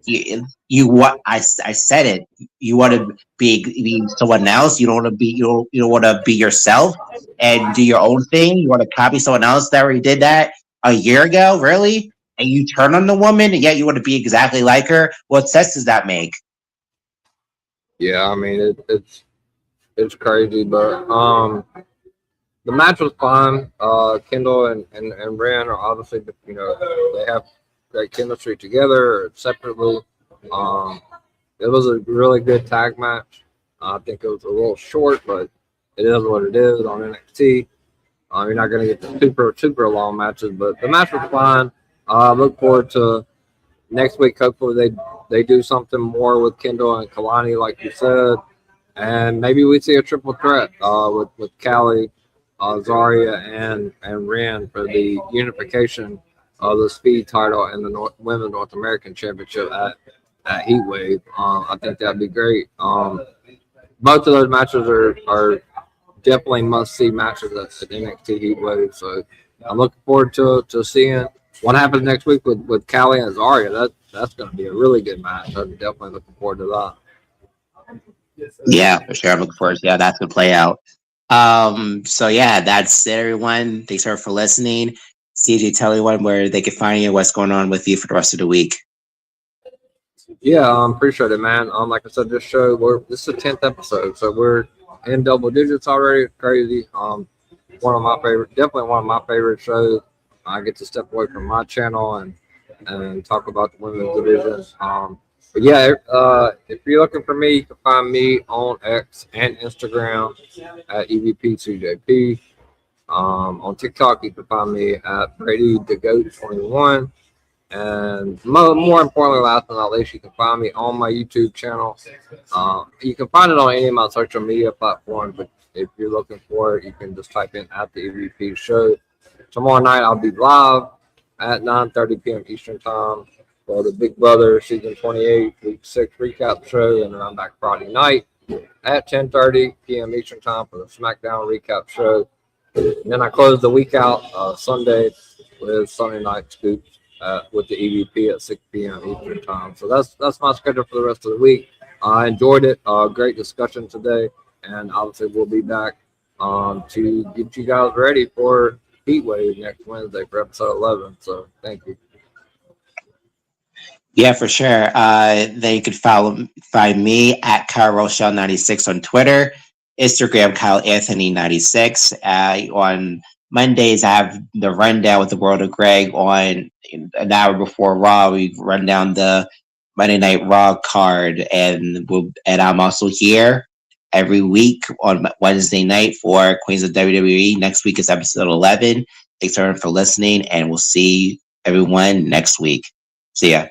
you what I said it. You want to be someone else. You don't want to be you don't want to be yourself and do your own thing. You want to copy someone else that already did that a year ago, really? And you turn on the woman, and yet you want to be exactly like her. What sense does that make? Yeah, I mean it's crazy, but the match was fun. Kendall and Ren are obviously they have great chemistry together or separately. It was a really good tag match. I think it was a little short, but it is what it is on NXT. You're not going to get the super long matches, but the match was fine. Look forward to next week. Hopefully they do something more with Kendall and Kalani, like you said, and maybe we see a triple threat with Callie, Zarya, and Ren for the unification of the Speed title and the Women's North American Championship at Heatwave. I think that'd be great. Both of those matches are definitely must-see matches at NXT Heatwave. So I'm looking forward to seeing what happens next week with Callie and Zarya. That's going to be a really good match. I'm definitely looking forward to that. Yeah, for sure. I'm looking forward to that's gonna play out. So yeah, that's it, everyone. Thanks for listening. CJ, tell everyone where they can find you, what's going on with you for the rest of the week. Yeah, appreciate it, man. Like I said, this is the 10th episode, so we're in double digits already. Crazy. Definitely one of my favorite shows. I get to step away from my channel and talk about the women's division. But yeah, if you're looking for me, you can find me on X and Instagram at EVP2JP. On TikTok, you can find me at Brady the Goat 21. And more importantly, last but not least, you can find me on my YouTube channel. You can find it on any of my social media platforms, but if you're looking for it, you can just type in at the EVP show. Tomorrow night, I'll be live at 9:30 p.m. Eastern Time for the Big Brother Season 28 Week 6 recap show, and then I'm back Friday night at 10:30 p.m. Eastern Time for the SmackDown recap show. And then I close the week out Sunday with Sunday Night Scoops with the EVP at 6 p.m. Eastern Time. So that's my schedule for the rest of the week. I enjoyed it. Great discussion today, and obviously we'll be back to get you guys ready for Heatwave next Wednesday for episode 11. So thank you. Yeah, for sure. Then you could find me at Kyle Rochelle96 on Twitter, Instagram Kyle Anthony96. On Mondays, I have the rundown with the World of Greg on an hour before Raw. We run down the Monday Night Raw card, and I'm also here every week on Wednesday night for Queens of WWE. Next week is episode 11. Thanks everyone for listening, and we'll see everyone next week. See ya.